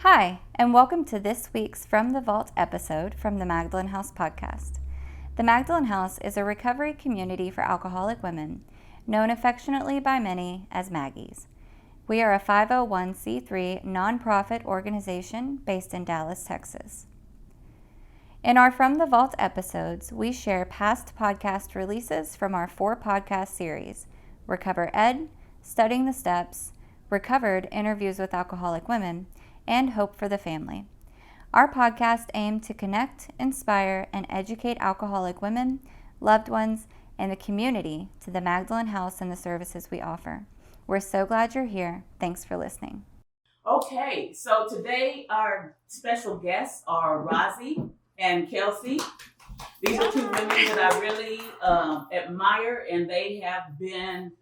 Hi, and welcome to this week's From the Vault episode from the Magdalen House podcast. The Magdalen House is a recovery community for alcoholic women, known affectionately by many as Maggies. We are a 501c3 nonprofit organization based in Dallas, Texas. In our From the Vault episodes, we share past podcast releases from our 4 podcast series: Recover Ed, Studying the Steps, Recovered Interviews with Alcoholic Women, and Hope for the Family. Our podcast aim to connect, inspire, and educate alcoholic women, loved ones, and the community to the Magdalen House and the services we offer. We're so glad you're here. Thanks for listening. Okay, so today our special guests are Rosalind and Kelsey. These are 2 women that I really admire, and they have been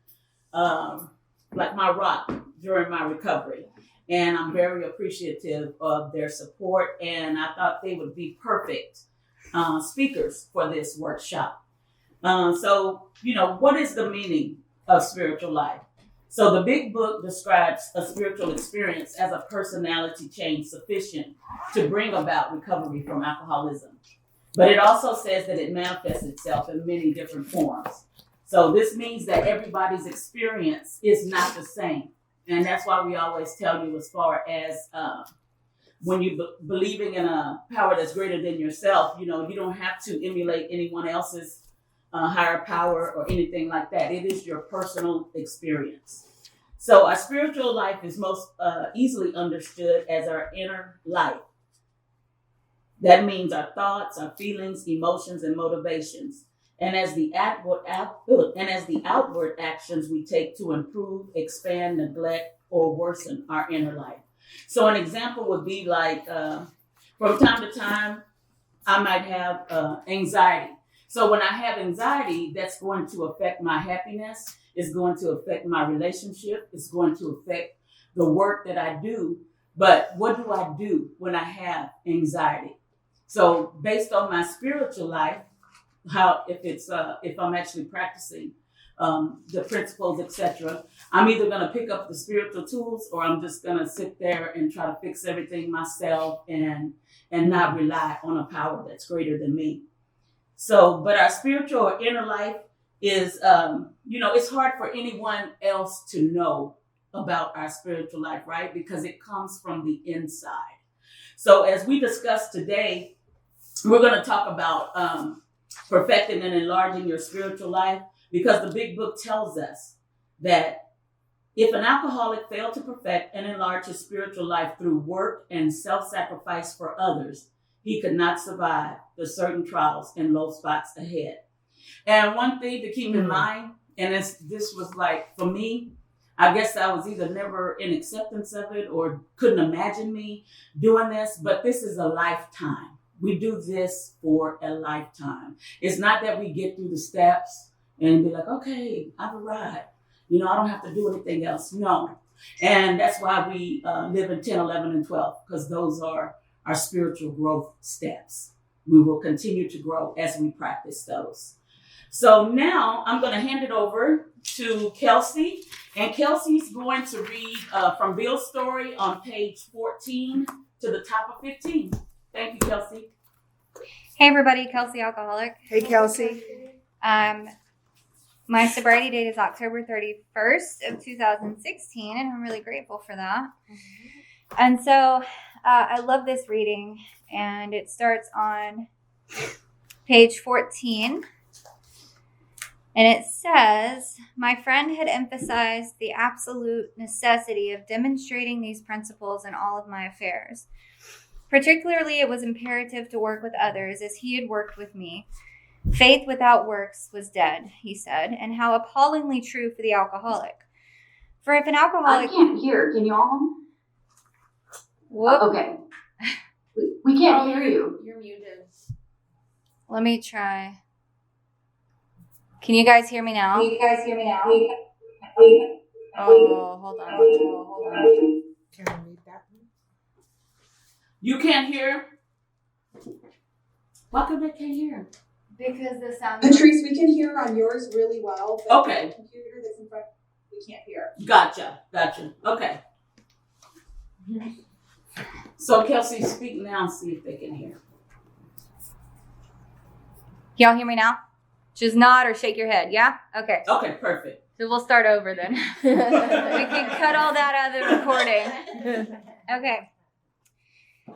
like my rock during my recovery. And I'm very appreciative of their support, and I thought they would be perfect speakers for this workshop. What is the meaning of spiritual life? So the big book describes a spiritual experience as a personality change sufficient to bring about recovery from alcoholism. But it also says that it manifests itself in many different forms. So this means that everybody's experience is not the same. And that's why we always tell you, as far as when you believing in a power that's greater than yourself, you don't have to emulate anyone else's higher power or anything like that. It is your personal experience. So our spiritual life is most easily understood as our inner life. That means our thoughts, our feelings, emotions, and motivations. And as the outward actions we take to improve, expand, neglect, or worsen our inner life. So an example would be like, from time to time, I might have anxiety. So when I have anxiety, that's going to affect my happiness. It's going to affect my relationship. It's going to affect the work that I do. But what do I do when I have anxiety? So based on my spiritual life, if I'm actually practicing the principles, etc., I'm either going to pick up the spiritual tools, or I'm just going to sit there and try to fix everything myself and not rely on a power that's greater than me. So, but our spiritual or inner life is, it's hard for anyone else to know about our spiritual life, right? Because it comes from the inside. So as we discussed today, we're going to talk about perfecting and enlarging your spiritual life, because the big book tells us that if an alcoholic failed to perfect and enlarge his spiritual life through work and self-sacrifice for others, he could not survive the certain trials and low spots ahead. And one thing to keep in mind, and this was like, for me, I guess I was either never in acceptance of it or couldn't imagine me doing this, but this is a lifetime. We do this for a lifetime. It's not that we get through the steps and be like, okay, I've arrived. I don't have to do anything else. No. And that's why we live in 10, 11, and 12, because those are our spiritual growth steps. We will continue to grow as we practice those. So now I'm going to hand it over to Kelsey. And Kelsey's going to read from Bill's story on page 14 to the top of 15. Thank you, Kelsey. Hey everybody, Kelsey Alcoholic. Hey, Kelsey. My sobriety date is October 31st of 2016, and I'm really grateful for that. And so I love this reading, and it starts on page 14. And it says, my friend had emphasized the absolute necessity of demonstrating these principles in all of my affairs. Particularly, it was imperative to work with others as he had worked with me. Faith without works was dead, he said, and how appallingly true for the alcoholic. For if an alcoholic... I can't hear. Can you all? Whoop. Okay. We can't hear you. You're muted. Let me try. Can you guys hear me now? Oh, hold on. Can I read that one? You can't hear? Why come they can't hear? Because the sound... Patrice, we can hear on yours really well. But Okay. the computer that's in front, we can't hear. Gotcha. Okay. So Kelsey, speak now, see if they can hear. Y'all hear me now? Just nod or shake your head, yeah? Okay. Okay, perfect. So we'll start over then. We can cut all that out of the recording. Okay.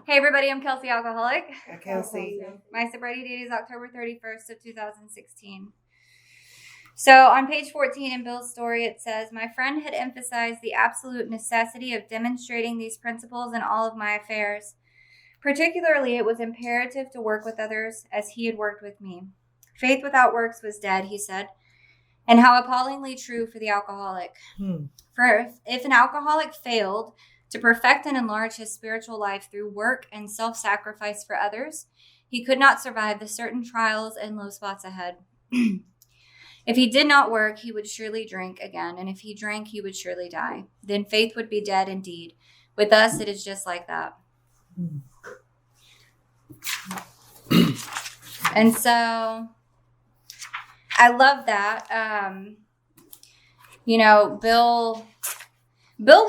Hey everybody, I'm Kelsey, alcoholic. Kelsey. My sobriety date is October 31st of 2016. So on page 14 in Bill's story, it says, my friend had emphasized the absolute necessity of demonstrating these principles in all of my affairs. Particularly, it was imperative to work with others as he had worked with me. Faith without works was dead, he said, and how appallingly true for the alcoholic. For if an alcoholic failed to perfect and enlarge his spiritual life through work and self-sacrifice for others, he could not survive the certain trials and low spots ahead. If he did not work, he would surely drink again, and if he drank, he would surely die. Then faith would be dead indeed. With us, it is just like that. And so I love that. Bill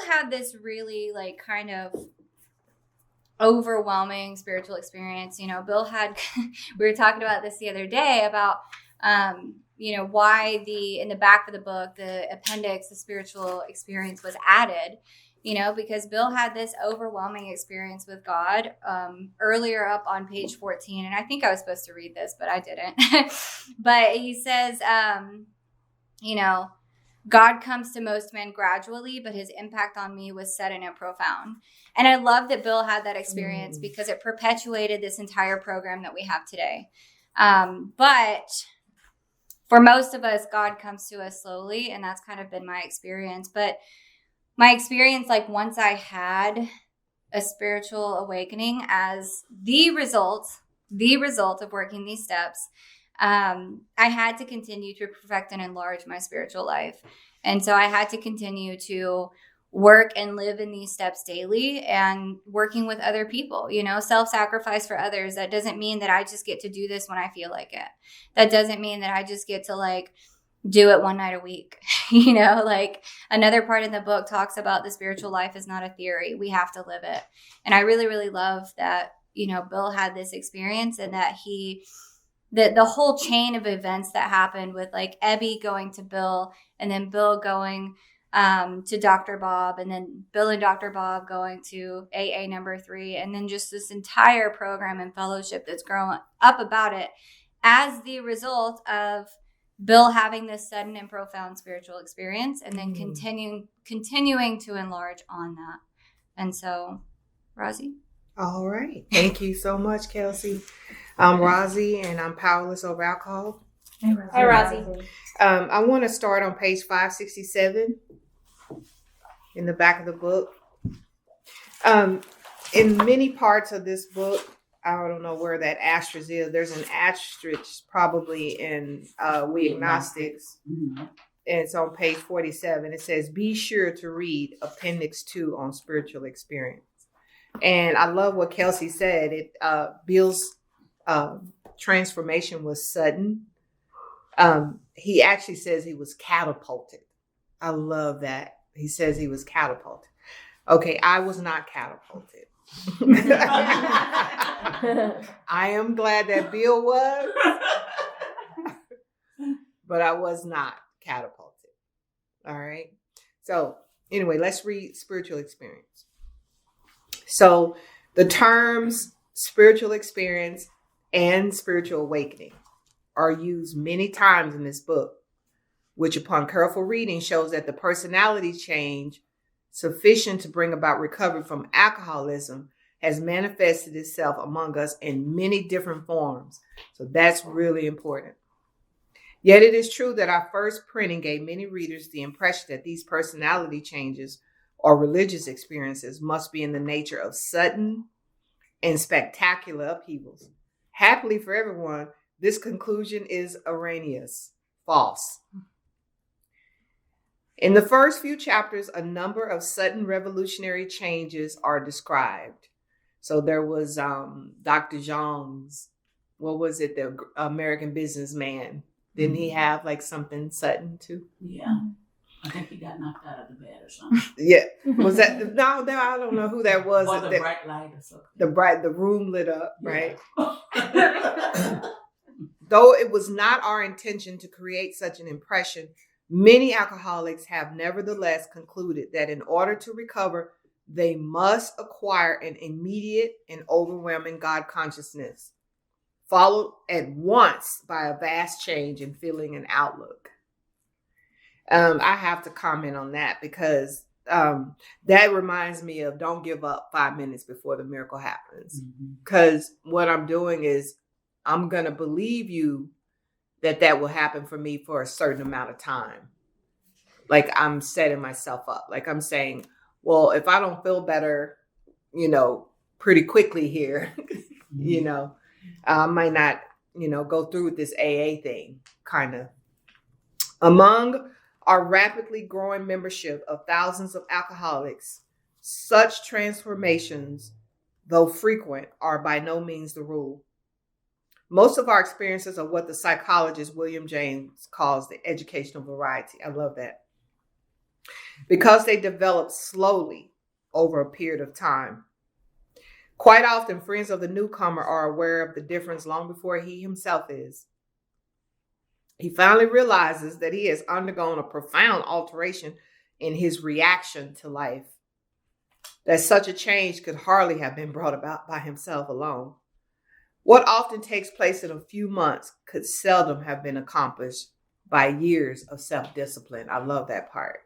had this really like kind of overwhelming spiritual experience. Bill had, we were talking about this the other day about, why in the back of the book, the appendix, the spiritual experience was added, because Bill had this overwhelming experience with God earlier up on page 14. And I think I was supposed to read this, but I didn't. But he says, God comes to most men gradually, but his impact on me was sudden and profound. And I love that Bill had that experience because it perpetuated this entire program that we have today. But for most of us, God comes to us slowly, and that's kind of been my experience. But my experience, like once I had a spiritual awakening as the result of working these steps, I had to continue to perfect and enlarge my spiritual life. And so I had to continue to work and live in these steps daily and working with other people, self-sacrifice for others. That doesn't mean that I just get to do this when I feel like it. That doesn't mean that I just get to do it one night a week. Another part in the book talks about the spiritual life is not a theory. We have to live it. And I really, really love that, Bill had this experience and that the whole chain of events that happened with Ebby going to Bill and then Bill going to Dr. Bob and then Bill and Dr. Bob going to AA number 3 and then just this entire program and fellowship that's grown up about it as the result of Bill having this sudden and profound spiritual experience and then continuing to enlarge on that. And so, Rosie. All right. Thank you so much, Kelsey. I'm Rosie, and I'm powerless over alcohol. Hi, Rosie. I want to start on page 567 in the back of the book. In many parts of this book, I don't know where that asterisk is. There's an asterisk probably in We Agnostics. Mm-hmm. And it's on page 47. It says, be sure to read Appendix 2 on spiritual experience. And I love what Kelsey said. Bill's transformation was sudden. He actually says he was catapulted. I love that. He says he was catapulted. Okay, I was not catapulted. I am glad that Bill was, but I was not catapulted. All right. So anyway, let's read spiritual experience. So the terms spiritual experience and spiritual awakening are used many times in this book, which upon careful reading shows that the personality change sufficient to bring about recovery from alcoholism has manifested itself among us in many different forms. So that's really important. Yet it is true that our first printing gave many readers the impression that these personality changes or religious experiences must be in the nature of sudden and spectacular upheavals. Happily for everyone, this conclusion is erroneous, false. In the first few chapters, a number of sudden revolutionary changes are described. So there was Dr. Zhang's, what was it, the American businessman? Didn't he have something sudden too? Yeah. I think he got knocked out of the bed or something. Yeah. Was that no? I don't know who that was. Or the That- bright light or something. the room lit up, right? Yeah. Though it was not our intention to create such an impression, many alcoholics have nevertheless concluded that in order to recover, they must acquire an immediate and overwhelming God consciousness, followed at once by a vast change in feeling and outlook. I have to comment on that because that reminds me of don't give up 5 minutes before the miracle happens. Because what I'm doing is I'm going to believe you that will happen for me for a certain amount of time. Like I'm setting myself up. Like I'm saying, well, if I don't feel better, pretty quickly here, I might not, go through with this AA thing, kind of. Among our rapidly growing membership of thousands of alcoholics, such transformations, though frequent, are by no means the rule. Most of our experiences are what the psychologist William James calls the educational variety. I love that. Because they develop slowly over a period of time. Quite often, friends of the newcomer are aware of the difference long before he himself is. He finally realizes that he has undergone a profound alteration in his reaction to life, that such a change could hardly have been brought about by himself alone. What often takes place in a few months could seldom have been accomplished by years of self-discipline. I love that part.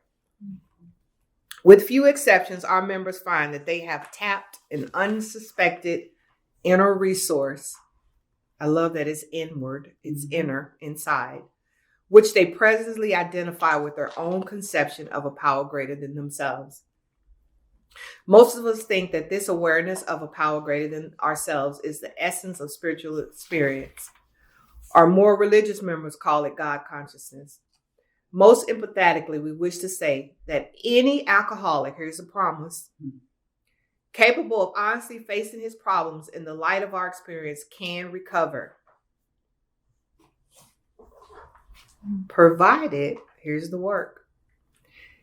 With few exceptions, our members find that they have tapped an unsuspected inner resource. I love that it's inward, it's inner, inside, which they presently identify with their own conception of a power greater than themselves. Most of us think that this awareness of a power greater than ourselves is the essence of spiritual experience. Our more religious members call it God consciousness. Most empathetically, we wish to say that any alcoholic, here's a promise, capable of honestly facing his problems in the light of our experience can recover. Provided, here's the work,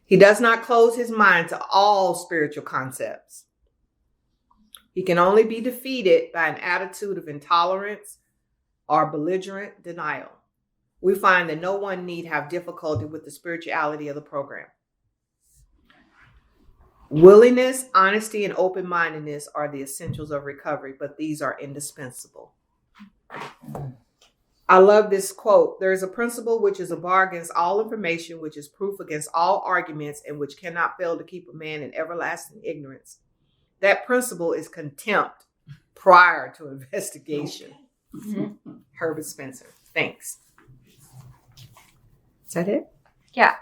he does not close his mind to all spiritual concepts. He can only be defeated by an attitude of intolerance or belligerent denial. We find that no one need have difficulty with the spirituality of the program. Willingness, honesty, and open-mindedness are the essentials of recovery, but these are indispensable. I love this quote. There is a principle which is a bar against all information, which is proof against all arguments, and which cannot fail to keep a man in everlasting ignorance. That principle is contempt prior to investigation. Herbert Spencer. Thanks. Is that it? Yeah.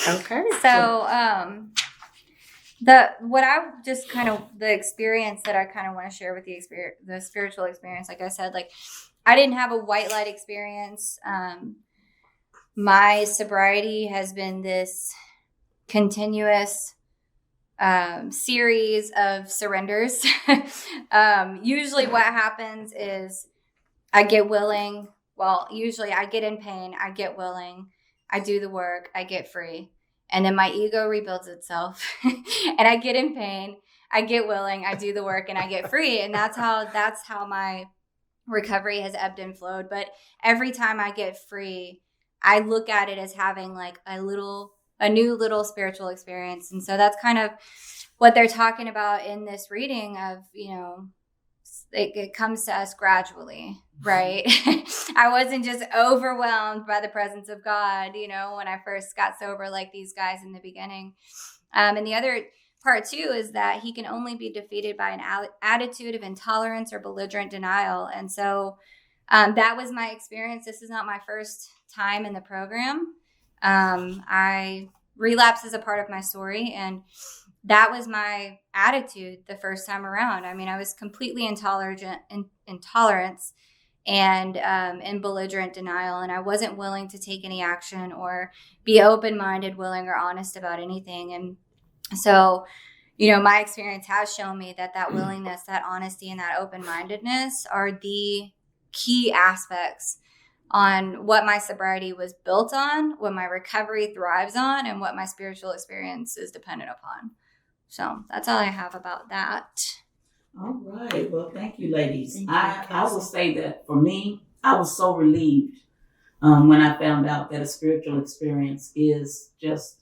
Okay. So, the experience that I kind of want to share with the spiritual experience, like I said, like I didn't have a white light experience. My sobriety has been this continuous series of surrenders. Usually what happens is I get willing. Well, usually I get in pain. I get willing. I do the work. I get free. And then my ego rebuilds itself and I get in pain. I get willing. I do the work and I get free. And that's how my recovery has ebbed and flowed. But every time I get free, I look at it as having like a new little spiritual experience. And so that's kind of what they're talking about in this reading of, it comes to us gradually, right? I wasn't just overwhelmed by the presence of God, when I first got sober like these guys in the beginning. And the other part too is that he can only be defeated by an attitude of intolerance or belligerent denial. And so that was my experience. This is not my first time in the program. Relapse is a part of my story, and that was my attitude the first time around. I mean, I was completely intolerance and in belligerent denial, and I wasn't willing to take any action or be open-minded, willing, or honest about anything. And so, my experience has shown me that willingness, that honesty, and that open-mindedness are the key aspects on what my sobriety was built on, what my recovery thrives on, and what my spiritual experience is dependent upon. So that's all I have about that. All right. Well, thank you, ladies. Thank you, I will say that for me, I was so relieved when I found out that a spiritual experience is just,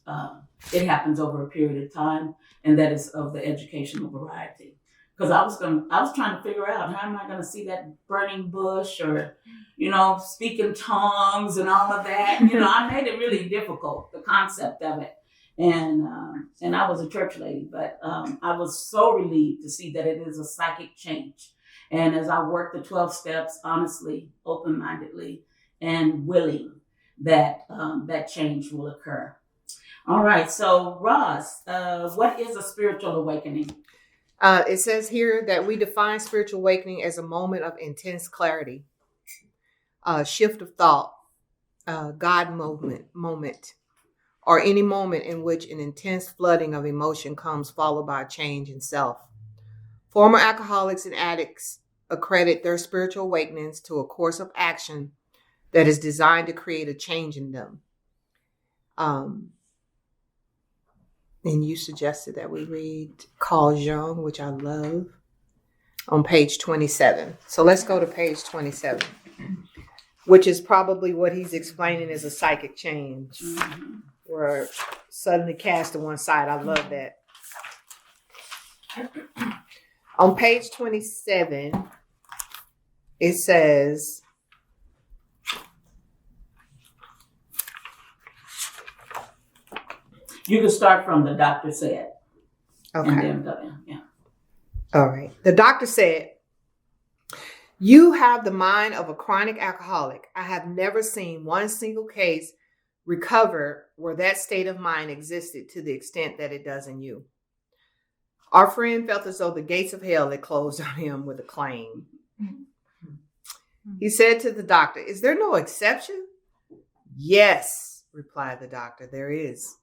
it happens over a period of time, and that is of the educational variety. Because I was trying to figure out, how am I going to see that burning bush, or, speaking tongues and all of that. I made it really difficult, the concept of it. And I was a church lady, but I was so relieved to see that it is a psychic change. And as I worked the 12 steps, honestly, open-mindedly, and willing that that change will occur. All right. So, Roz, what is a spiritual awakening? It says here that we define spiritual awakening as a moment of intense clarity, a shift of thought, God moment, or any moment in which an intense flooding of emotion comes followed by a change in self. Former alcoholics and addicts accredit their spiritual awakenings to a course of action that is designed to create a change in them. And you suggested that we read Carl Jung, which I love, on page 27. So let's go to page 27, which is probably what he's explaining as a psychic change. Mm-hmm. Were suddenly cast to one side. I love that. On page 27, it says, You can start from the doctor said. okay. And then go in. Yeah. All right. The doctor said, "You have the mind of a chronic alcoholic. I have never seen one single case recover where that state of mind existed to the extent that it does in you." Our friend felt as though the gates of hell had closed on him with a clang. He said to the doctor, "Is there no exception?" "Yes," replied the doctor, "there is.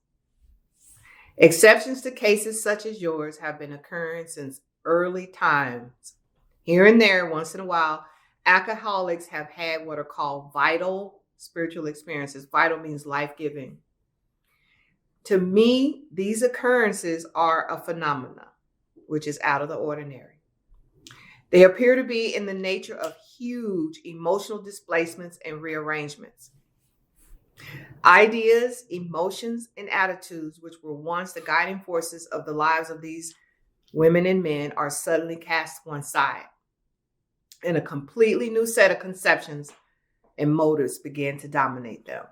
Exceptions to cases such as yours have been occurring since early times. Here and there, once in a while, alcoholics have had what are called vital spiritual experiences." Vital means life-giving. "To me, these occurrences are a phenomena, which is out of the ordinary. They appear to be in the nature of huge emotional displacements and rearrangements. Ideas, emotions, and attitudes, which were once the guiding forces of the lives of these women and men, are suddenly cast to one side, and a completely new set of conceptions and motives begin to dominate them."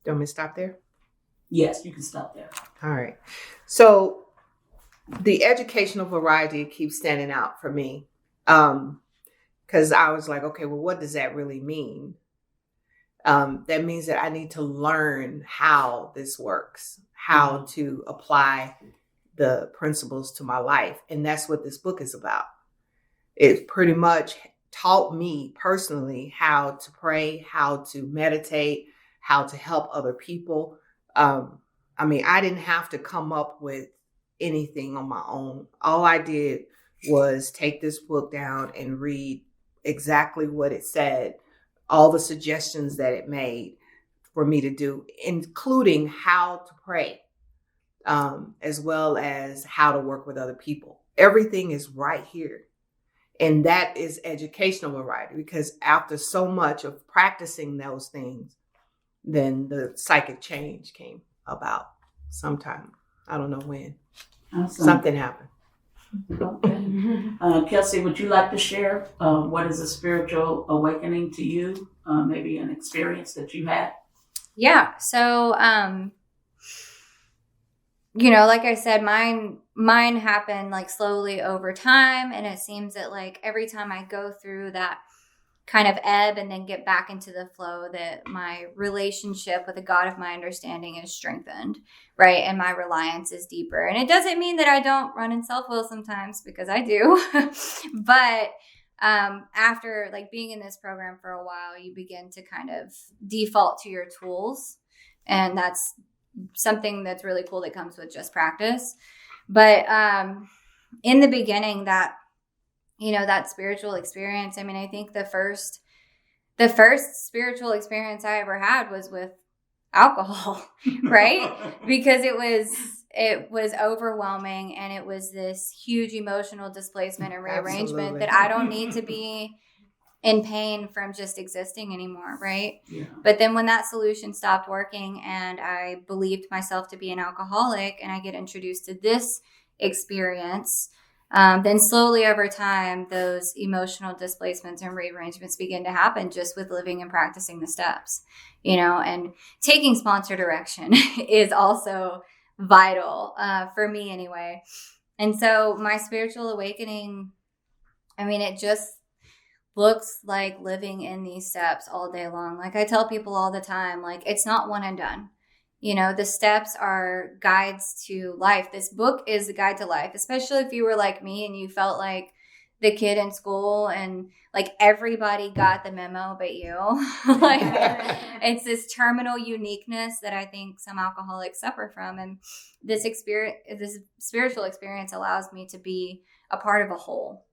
Do you want me to stop there? Yes, you can stop there. All right. So the educational variety keeps standing out for me, because I was like, okay, well, what does that really mean? That means that I need to learn how this works, how to apply the principles to my life. And that's what this book is about. It pretty much taught me personally how to pray, how to meditate, how to help other people. I didn't have to come up with anything on my own. All I did was take this book down and read exactly what it said, all the suggestions that it made for me to do, including how to pray, as well as how to work with other people. Everything is right here. And that is educational variety, because after so much of practicing those things, then the psychic change came about sometime. I don't know when. Awesome. Something happened. Okay. Kelsey, would you like to share what is a spiritual awakening to you? Maybe an experience that you had? Yeah. So, like I said, mine happened like slowly over time. And it seems that like every time I go through that kind of ebb and then get back into the flow, that my relationship with the God of my understanding is strengthened, right? And my reliance is deeper. And it doesn't mean that I don't run in self-will sometimes, because I do. But after like being in this program for a while, you begin to kind of default to your tools. And that's something that's really cool that comes with just practice. But in the beginning, that spiritual experience, I think the first the first spiritual experience I ever had was with alcohol, right? Because it was overwhelming, and it was this huge emotional displacement and rearrangement Absolutely. that I don't need to be in pain from just existing anymore, right? Yeah. But then when that solution stopped working and I believed myself to be an alcoholic, and I get introduced to this experience, then slowly over time, those emotional displacements and rearrangements begin to happen just with living and practicing the steps, and taking sponsor direction is also vital for me anyway. And so my spiritual awakening, it just looks like living in these steps all day long. Like I tell people all the time, like it's not one and done. The steps are guides to life. This book is a guide to life, especially if you were like me and you felt like the kid in school and like everybody got the memo but you. Like it's this terminal uniqueness that I think some alcoholics suffer from. And this spiritual experience allows me to be a part of a whole,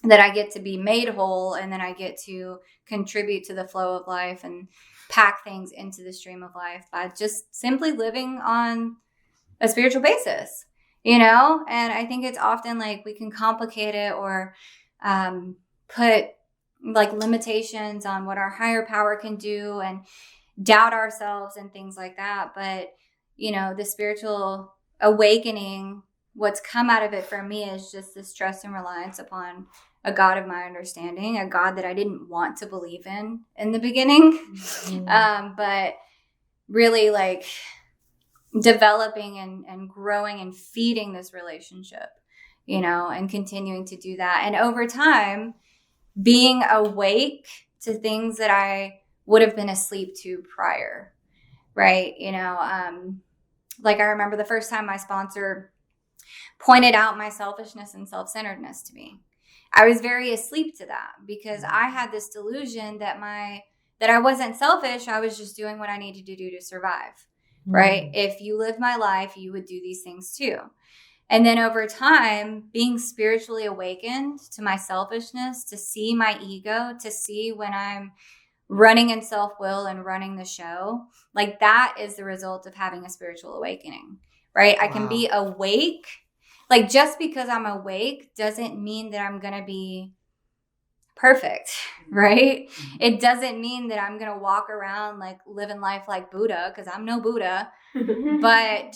that I get to be made whole, and then I get to contribute to the flow of life and pack things into the stream of life by just simply living on a spiritual basis, and I think it's often like we can complicate it or put like limitations on what our higher power can do and doubt ourselves and things like that. But, the spiritual awakening, what's come out of it for me is just this trust and reliance upon a God of my understanding, a God that I didn't want to believe in the beginning, but really like developing and growing and feeding this relationship, and continuing to do that. And over time, being awake to things that I would have been asleep to prior, right? Like I remember the first time my sponsor pointed out my selfishness and self-centeredness to me. I was very asleep to that because I had this delusion that I wasn't selfish. I was just doing what I needed to do to survive, right? If you lived my life, you would do these things too. And then over time, being spiritually awakened to my selfishness, to see my ego, to see when I'm running in self-will and running the show, like that is the result of having a spiritual awakening, right? I can be awake. Like just because I'm awake doesn't mean that I'm going to be perfect, right? It doesn't mean that I'm going to walk around like living life like Buddha, because I'm no Buddha, but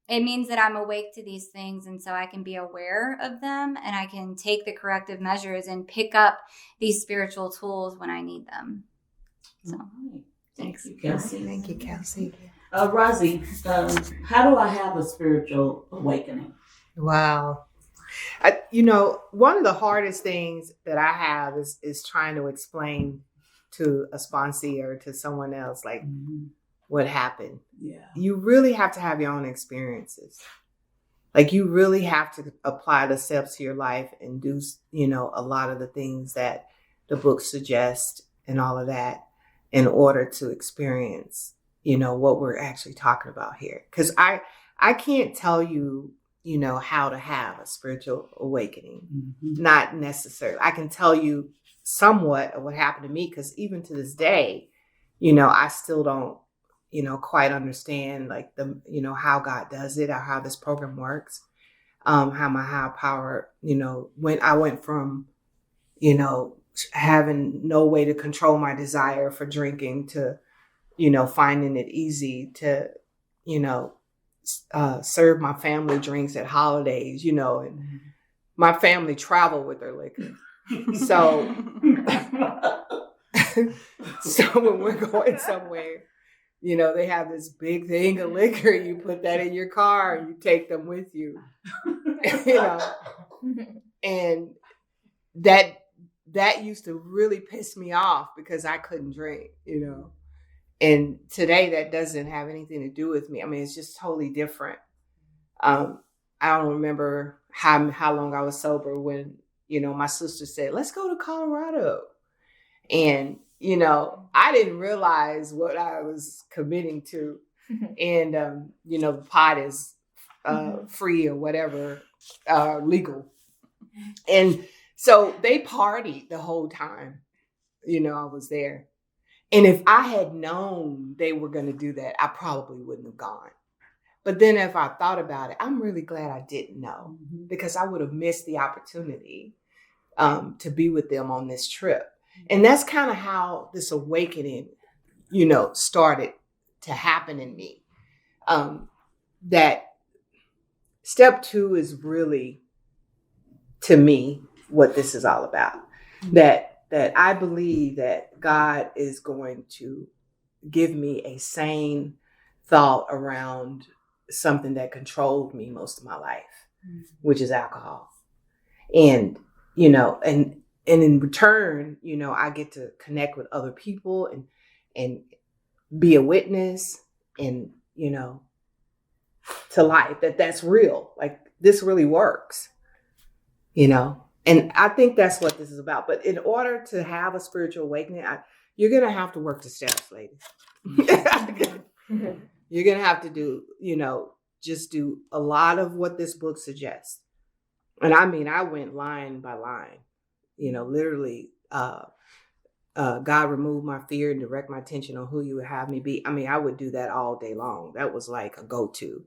it means that I'm awake to these things. And so I can be aware of them and I can take the corrective measures and pick up these spiritual tools when I need them. So Thank you, Kelsey. Thank you, Kelsey. Rosie, how do I have a spiritual awakening? Wow. One of the hardest things that I have is trying to explain to a sponsee or to someone else, like what happened. Yeah. You really have to have your own experiences. Like you really have to apply the steps to your life and do, a lot of the things that the book suggests and all of that in order to experience, what we're actually talking about here. Because I can't tell you, how to have a spiritual awakening. Not necessarily. I can tell you somewhat of what happened to me, because even to this day, I still don't, quite understand like the, how God does it or how this program works. How my higher power, when I went from, having no way to control my desire for drinking to, finding it easy to, serve my family drinks at holidays, and my family travel with their liquor. So when we're going somewhere, they have this big thing of liquor. You put that in your car and you take them with you, and that used to really piss me off because I couldn't drink, And today that doesn't have anything to do with me. I mean, it's just totally different. I don't remember how long I was sober when, my sister said, let's go to Colorado. And, I didn't realize what I was committing to. And, the pot is free or whatever, legal. And so they partied the whole time. I was there. And if I had known they were going to do that, I probably wouldn't have gone. But then if I thought about it, I'm really glad I didn't know, because I would have missed the opportunity to be with them on this trip. And that's kind of how this awakening, started to happen in me. That step 2 is really, to me, what this is all about. That I believe that God is going to give me a sane thought around something that controlled me most of my life, which is alcohol. And, and in return, I get to connect with other people and be a witness and, to life, that's real. Like, this really works, And I think that's what this is about. But in order to have a spiritual awakening, you're going to have to work the steps, ladies. You're going to have to do, just do a lot of what this book suggests. And I mean, I went line by line, literally, God remove my fear and direct my attention on who you would have me be. I mean, I would do that all day long. That was like a go-to.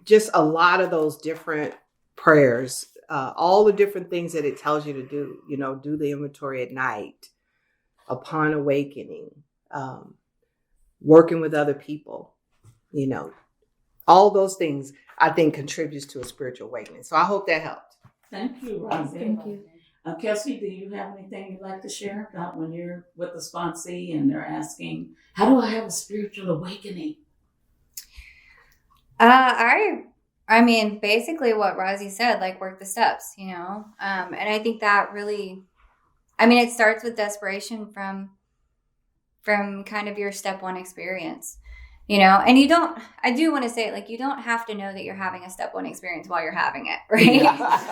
Just a lot of those different prayers, all the different things that it tells you to do, do the inventory at night, upon awakening, working with other people, all those things I think contributes to a spiritual awakening. So I hope that helped. Thank you, Rosie. Thank you. Kelsey, do you have anything you'd like to share about when you're with the sponsee and they're asking, how do I have a spiritual awakening? I mean, basically what Rosie said, like, work the steps, and I think that really, it starts with desperation from kind of your step 1 experience, and I do want to say, like, you don't have to know that you're having a step 1 experience while you're having it, right?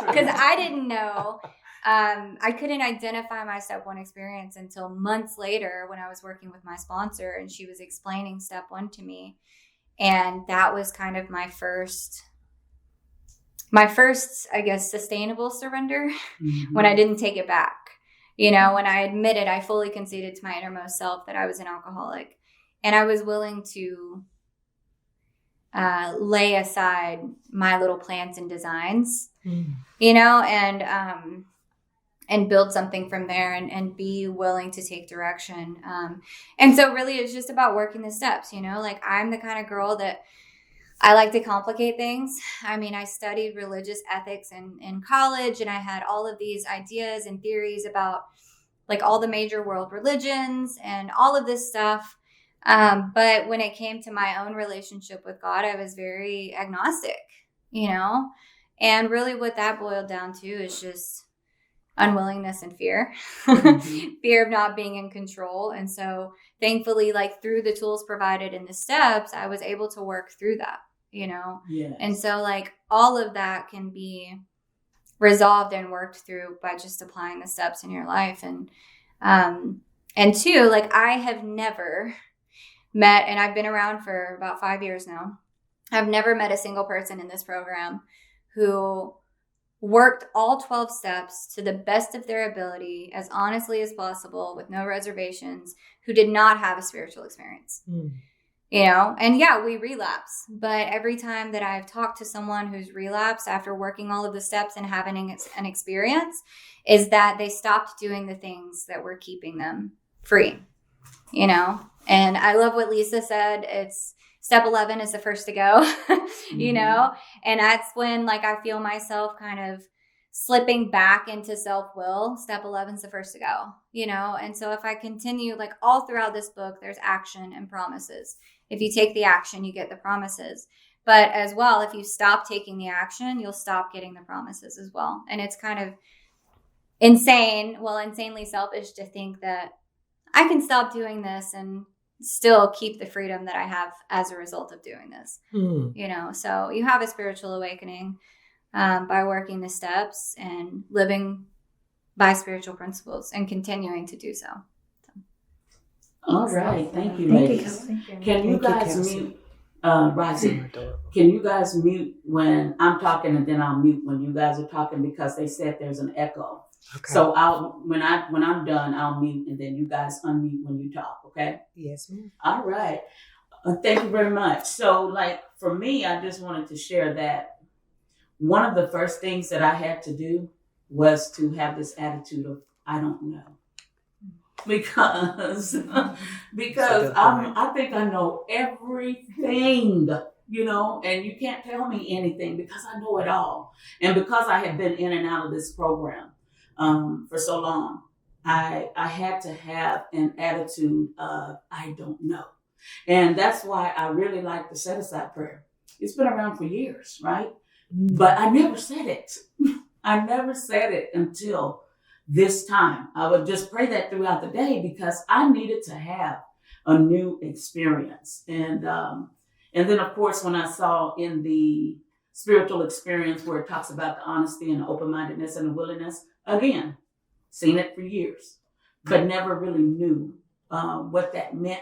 Because I didn't know. I couldn't identify my step 1 experience until months later when I was working with my sponsor and she was explaining step 1 to me. And that was kind of my first, I guess, sustainable surrender, when I didn't take it back. When I admitted, I fully conceded to my innermost self that I was an alcoholic, and I was willing to lay aside my little plans and designs, and build something from there and be willing to take direction. And so really it's just about working the steps, like, I'm the kind of girl that I like to complicate things. I studied religious ethics in college, and I had all of these ideas and theories about, like, all the major world religions and all of this stuff. But when it came to my own relationship with God, I was very agnostic, and really what that boiled down to is just unwillingness and fear, fear of not being in control. And so thankfully, like, through the tools provided in the steps, I was able to work through that, Yes. And so, like, all of that can be resolved and worked through by just applying the steps in your life. And 2, like, I have never met, and I've been around for about 5 years now, I've never met a single person in this program who worked all 12 steps to the best of their ability, as honestly as possible, with no reservations, who did not have a spiritual experience. And yeah, we relapse. But every time that I've talked to someone who's relapsed after working all of the steps and having an experience, is that they stopped doing the things that were keeping them free, And I love what Lisa said. It's step 11 is the first to go, and that's when, like, I feel myself kind of slipping back into self-will. Step 11 is the first to go, and so if I continue, like, all throughout this book, there's action and promises. If you take the action, you get the promises. But as well, if you stop taking the action, you'll stop getting the promises as well. And it's kind of insanely selfish to think that I can stop doing this and still keep the freedom that I have as a result of doing this. So you have a spiritual awakening by working the steps and living by spiritual principles and continuing to do so. All right. Thank you, ladies. Can you guys mute, Rosie? Can you guys mute when I'm talking, and then I'll mute when you guys are talking, because they said there's an echo. Okay. So when I'm done, I'll mute, and then you guys unmute when you talk. Okay. Yes, ma'am. All right. Thank you very much. So, like, for me, I just wanted to share that one of the first things that I had to do was to have this attitude of I don't know, because I think I know everything, and you can't tell me anything because I know it all, and because I had been in and out of this program for so long, I had to have an attitude of I don't know. And that's why I really like the set aside prayer. It's been around for years, right? But I never said it. I never said it until this time. I would just pray that throughout the day because I needed to have a new experience. And then, of course, when I saw in the spiritual experience where it talks about the honesty and the open-mindedness and the willingness, again, seen it for years, but never really knew what that meant.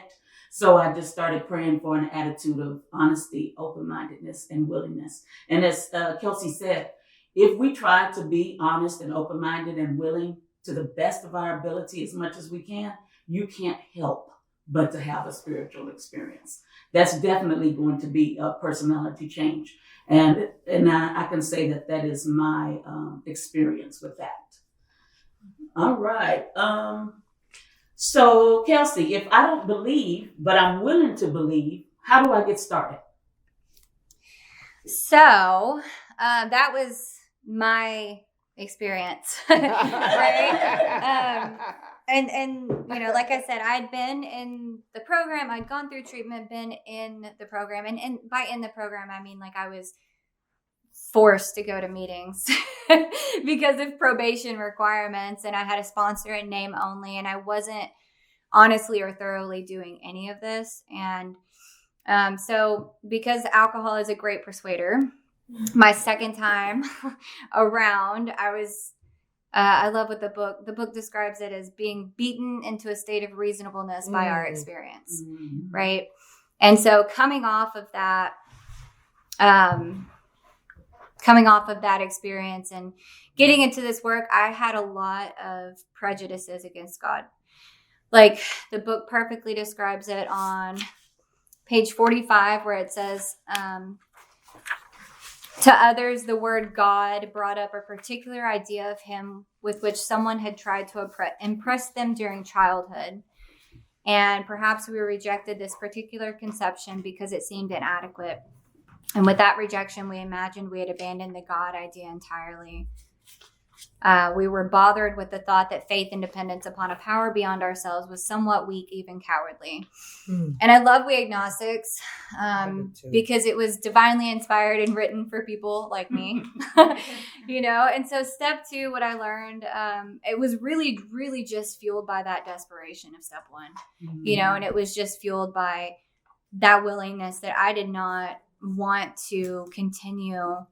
So I just started praying for an attitude of honesty, open-mindedness, and willingness. And as Kelsey said, if we try to be honest and open-minded and willing to the best of our ability as much as we can, you can't help but to have a spiritual experience. That's definitely going to be a personality change. And I can say that is my experience with that. All right. So, Kelsey, if I don't believe, but I'm willing to believe, how do I get started? So, that was my experience, right? And like I said, I'd been in the program, I'd gone through treatment, been in the program, and by in the program, I mean like I was forced to go to meetings because of probation requirements, and I had a sponsor in name only, and I wasn't honestly or thoroughly doing any of this. And so because alcohol is a great persuader, my second time around, I love what the book describes it as being beaten into a state of reasonableness by our experience, right? And so coming off of that experience and getting into this work, I had a lot of prejudices against God. Like the book perfectly describes it on page 45, where it says, to others, the word God brought up a particular idea of him with which someone had tried to impress them during childhood. And perhaps we rejected this particular conception because it seemed inadequate. And with that rejection, we imagined we had abandoned the God idea entirely. We were bothered with the thought that faith and dependence upon a power beyond ourselves was somewhat weak, even cowardly. And I love We Agnostics because it was divinely inspired and written for people like me, And so step 2, what I learned, it was really, really just fueled by that desperation of step 1, and it was just fueled by that willingness that I did not want to continue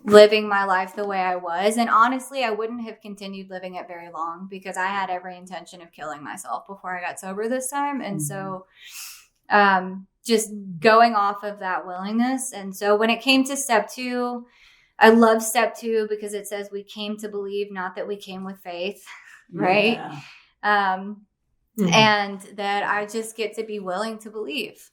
living my life the way I was. And honestly, I wouldn't have continued living it very long because I had every intention of killing myself before I got sober this time. And so just going off of that willingness. And so when it came to step 2, I love step 2 because it says we came to believe, not that we came with faith, right? And that I just get to be willing to believe.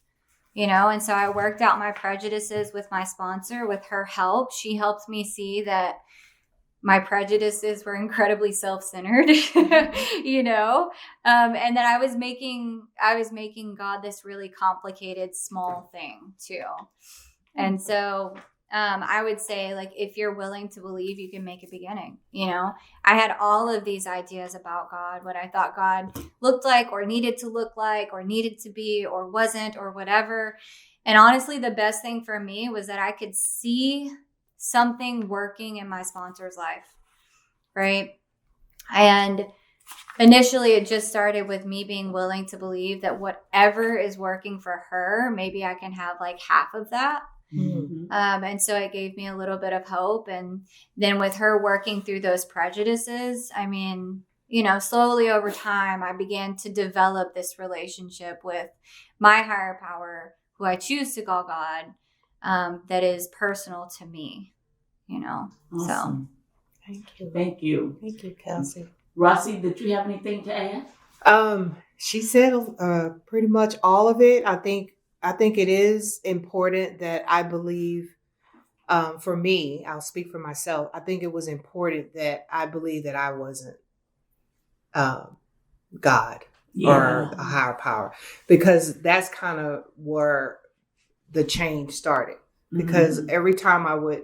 And so I worked out my prejudices with my sponsor. With her help, she helped me see that my prejudices were incredibly self-centered, and that I was making God this really complicated, small thing too. And so I would say, like, if you're willing to believe, you can make a beginning. I had all of these ideas about God, what I thought God looked like or needed to look like or needed to be or wasn't or whatever. And honestly, the best thing for me was that I could see something working in my sponsor's life, right? And initially, it just started with me being willing to believe that whatever is working for her, maybe I can have like half of that. And so it gave me a little bit of hope. And then with her working through those prejudices, I mean, slowly over time, I began to develop this relationship with my higher power, who I choose to call God, that is personal to me, Awesome. Thank you. Thank you. Thank you, Kelsey. Rossi, did you have anything to add? She said pretty much all of it. I think it is important that I believe, for me, I'll speak for myself. I think it was important that I believe that I wasn't God or a higher power, because that's kind of where the change started. Because every time I would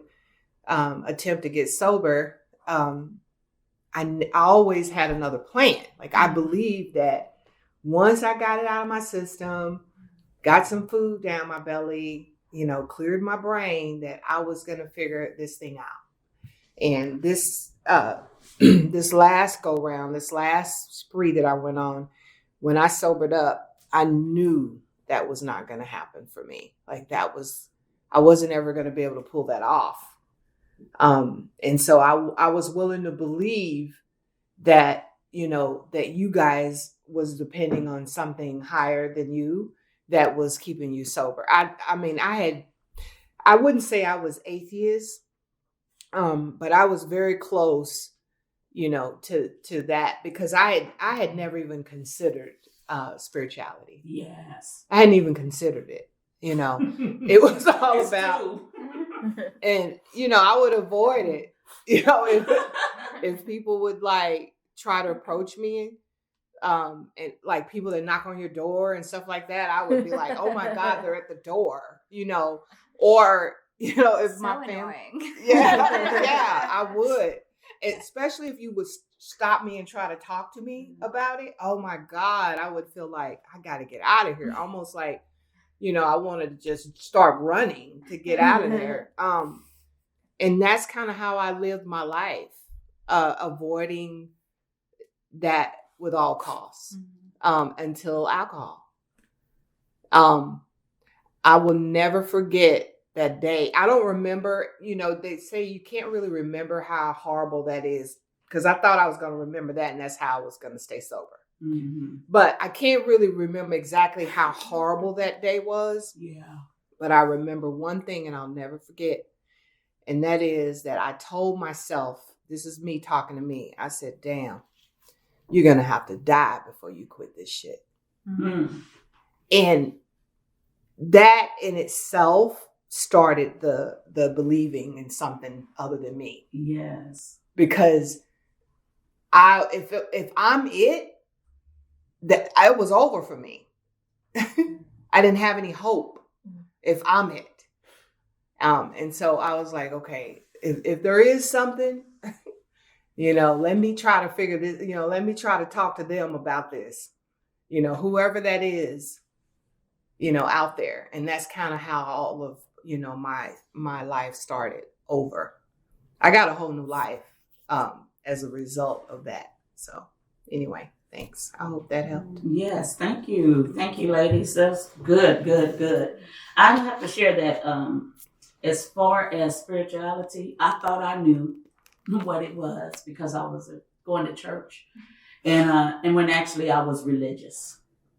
attempt to get sober, I always had another plan. Like, I believed that once I got it out of my system, got some food down my belly, cleared my brain, that I was going to figure this thing out. And this, this last go round, this last spree that I went on, when I sobered up, I knew that was not going to happen for me. Like, I wasn't ever going to be able to pull that off. And so I was willing to believe that, that you guys was depending on something higher than you that was keeping you sober. I mean, I wouldn't say I was atheist, but I was very close, to that, because I had never even considered spirituality. Yes. I hadn't even considered it. It was all about, and I would avoid it. If people would try to approach me, and people that knock on your door and stuff like that, I would be like, oh my God, they're at the door, or if So my family, annoying. yeah, I would, especially if you would stop me and try to talk to me about it. Oh my God, I would feel like I got to get out of here, almost like, I wanted to just start running to get out of there. And that's kind of how I lived my life, avoiding that with all costs, until alcohol. I will never forget that day. I don't remember, they say you can't really remember how horrible that is, because I thought I was going to remember that, and that's how I was going to stay sober. Mm-hmm. But I can't really remember exactly how horrible that day was. Yeah. But I remember one thing, and I'll never forget. And that is that I told myself, this is me talking to me. I said, damn, you're going to have to die before you quit this shit. Mm-hmm. And that in itself started the believing in something other than me. Yes. Because if I'm it, that it was over for me. I didn't have any hope if I'm it. And so I was like, okay, if there is something, let me try to figure this, let me try to talk to them about this, whoever that is, out there. And that's kind of how all of, my life started over. I got a whole new life, as a result of that. So anyway. Thanks. I hope that helped. Yes, thank you. Thank you, ladies. That's good. I have to share that as far as spirituality, I thought I knew what it was because I was going to church. And when actually I was religious.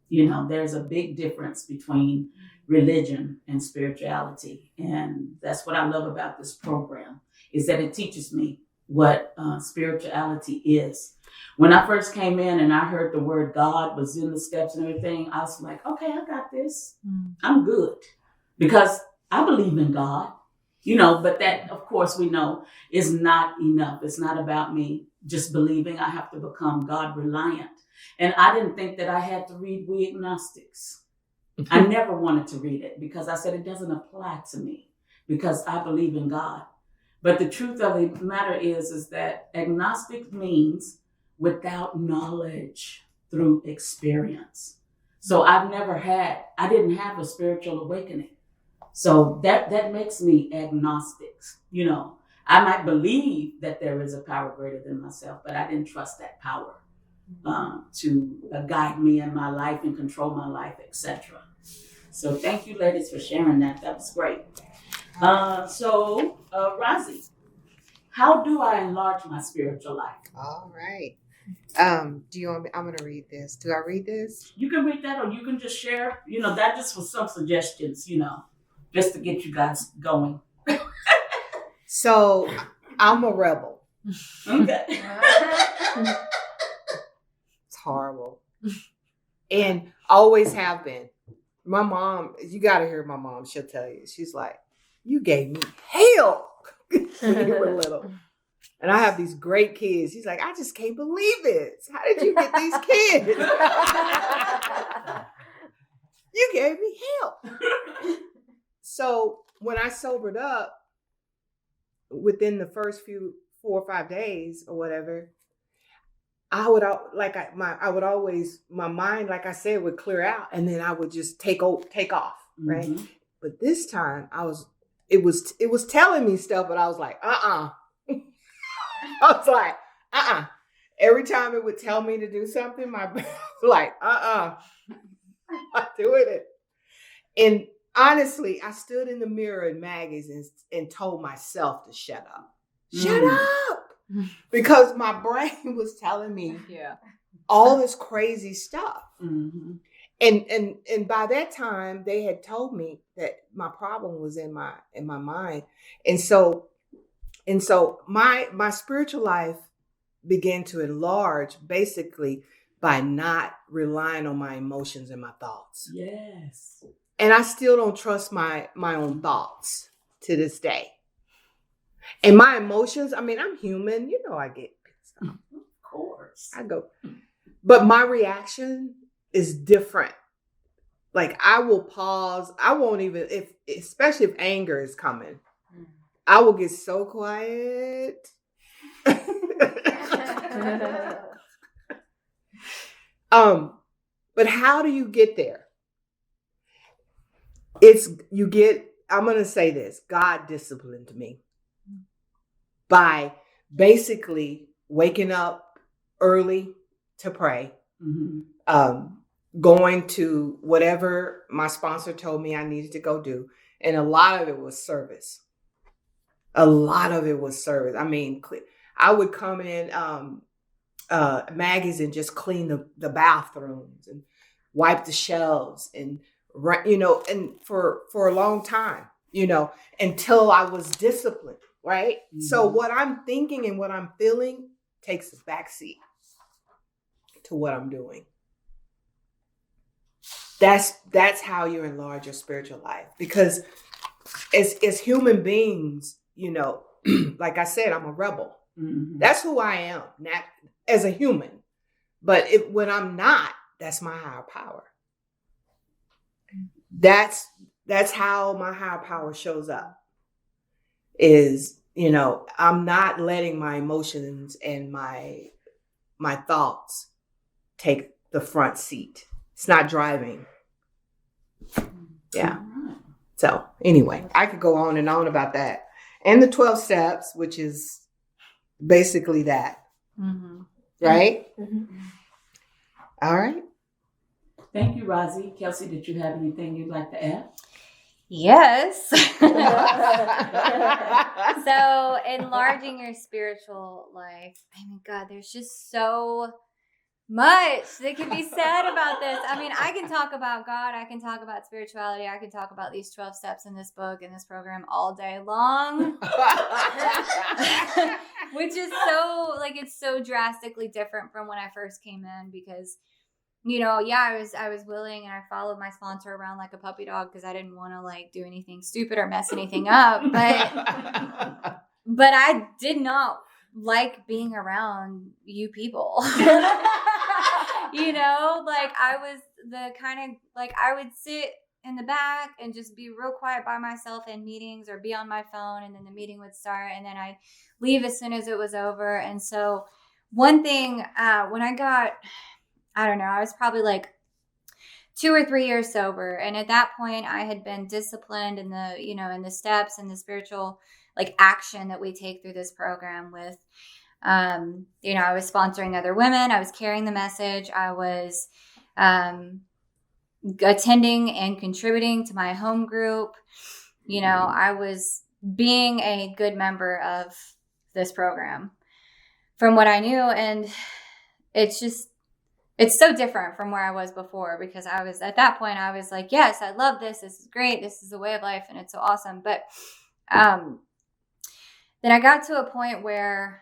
There's a big difference between religion and spirituality. And that's what I love about this program, is that it teaches me what spirituality is. When I first came in and I heard the word God was in the steps and everything, I was like, okay, I got this. I'm good. Because I believe in God, but that, of course, we know is not enough. It's not about me just believing. I have to become God reliant. And I didn't think that I had to read We Agnostics. I never wanted to read it because I said it doesn't apply to me because I believe in God. But the truth of the matter is that agnostic means without knowledge through experience. So I didn't have a spiritual awakening. So that makes me agnostic. I might believe that there is a power greater than myself, but I didn't trust that power to guide me in my life and control my life, etc. So thank you, ladies, for sharing that. That was great. So Rosie, how do I enlarge my spiritual life? All right. Do you want me? I'm going to read this. Do I read this? You can read that, or you can just share. That just was some suggestions, just to get you guys going. So I'm a rebel. Okay. It's horrible. And always have been. My mom, you got to hear my mom. She'll tell you. She's like, you gave me hell when you were little. And I have these great kids. She's like, I just can't believe it. How did you get these kids? You gave me hell. So when I sobered up, within the first 4 or 5 days or whatever, my mind, like I said, would clear out, and then I would just take off, right? Mm-hmm. But this time it was telling me stuff, but I was like, I was like, Every time it would tell me to do something, my brain was like, I'm not doing it. And honestly, I stood in the mirror in Maggie's and told myself to shut up. Shut up! Because my brain was telling me all this crazy stuff. Mm-hmm. And by that time, they had told me that my problem was in my mind. And so my spiritual life began to enlarge basically by not relying on my emotions and my thoughts. Yes. And I still don't trust my own thoughts to this day. And my emotions, I mean, I'm human. You know, I get pissed off. Of course. I go. But my reaction is different. Like, I will pause. I won't even, especially if anger is coming, I will get so quiet. But how do you get there? I'm going to say this, God disciplined me by basically waking up early to pray, going to whatever my sponsor told me I needed to go do. And a lot of it was service. I mean, I would come in Maggie's and just clean the bathrooms and wipe the shelves and, and for a long time, until I was disciplined, right? Mm-hmm. So what I'm thinking and what I'm feeling takes a backseat to what I'm doing. That's how you enlarge your spiritual life, because as human beings, like I said, I'm a rebel. Mm-hmm. That's who I am, not as a human. But when I'm not, that's my higher power. That's how my higher power shows up. Is, I'm not letting my emotions and my thoughts take the front seat. It's not driving. Yeah. So anyway, I could go on and on about that. And the 12 steps, which is basically that. Mm-hmm. Right? Mm-hmm. All right. Thank you, Rosie. Kelsey, did you have anything you'd like to add? Yes. So enlarging your spiritual life. I mean, God, there's just so much that can be said about this. I mean, I can talk about God. I can talk about spirituality. I can talk about these 12 steps in this book, in this program all day long. Which is it's so drastically different from when I first came in, because, I was willing, and I followed my sponsor around like a puppy dog because I didn't want to do anything stupid or mess anything up. But I did not like being around you people. I was the kind of I would sit in the back and just be real quiet by myself in meetings, or be on my phone, and then the meeting would start, and then I'd leave as soon as it was over. And so one thing, when I got, I don't know, I was probably 2 or 3 years sober. And at that point I had been disciplined in the, in the steps and the spiritual action that we take through this program with, I was sponsoring other women. I was carrying the message. I was attending and contributing to my home group. I was being a good member of this program from what I knew. And it's so different from where I was before, because at that point I was like, yes, I love this. This is great. This is a way of life, and it's so awesome. But then I got to a point where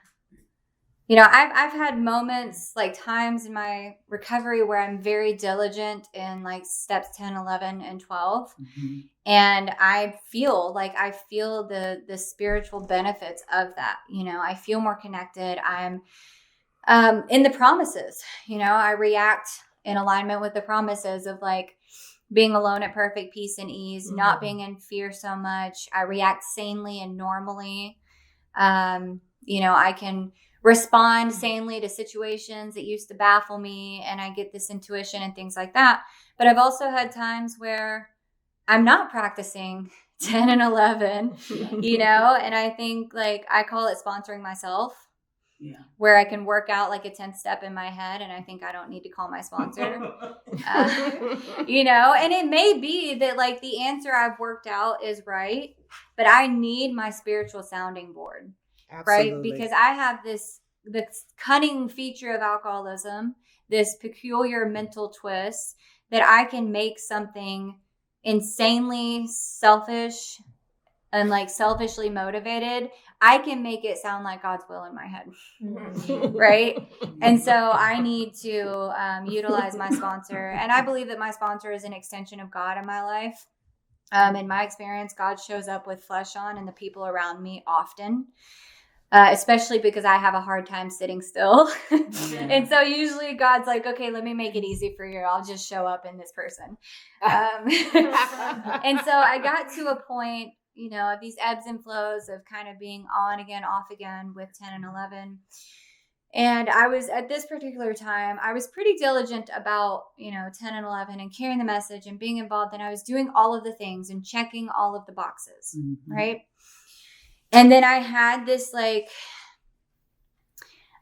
You know, I've had moments, like times in my recovery where I'm very diligent in like steps 10, 11, and 12. Mm-hmm. And I feel the spiritual benefits of that. You know, I feel more connected. I'm in the promises, you know, I react in alignment with the promises of like being alone at perfect peace and ease, not being in fear so much. I react sanely and normally. You know, I can respond sanely to situations that used to baffle me, and I get this intuition and things like that. But I've also had times where I'm not practicing 10 and 11, you know, and I think like I call it sponsoring myself. Yeah. Where I can work out like a 10 step in my head, and I think I don't need to call my sponsor. You know, and it may be that like the answer I've worked out is right, but I need my spiritual sounding board. Absolutely. Right? Because I have this cunning feature of alcoholism, this peculiar mental twist that I can make something insanely selfish and like selfishly motivated. I can make it sound like God's will in my head. Right? And so I need to utilize my sponsor. And I believe that my sponsor is an extension of God in my life. In my experience, God shows up with flesh on and the people around me often. Especially because I have a hard time sitting still. And so usually God's like, okay, let me make it easy for you. I'll just show up in this person. And so I got to a point, you know, of these ebbs and flows of kind of being on again, off again with 10 and 11. And I was at this particular time, I was pretty diligent about, you know, 10 and 11 and carrying the message and being involved. And I was doing all of the things and checking all of the boxes, right? And then I had this, like,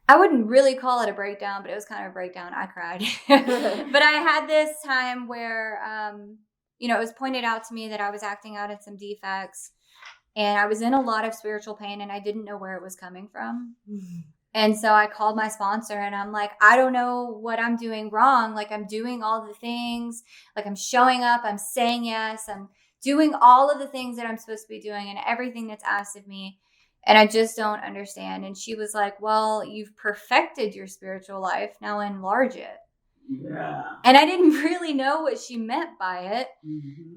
I wouldn't really call it a breakdown, but it was kind of a breakdown. I cried. But I had this time where, you know, it was pointed out to me that I was acting out in some defects. And I was in a lot of spiritual pain, and I didn't know where it was coming from. And so I called my sponsor, and I'm like, I don't know what I'm doing wrong. Like, I'm doing all the things. Like, I'm showing up. I'm saying yes. I'm doing all of the things that I'm supposed to be doing and everything that's asked of me. And I just don't understand. And she was like, well, you've perfected your spiritual life. Now enlarge it. Yeah. And I didn't really know what she meant by it.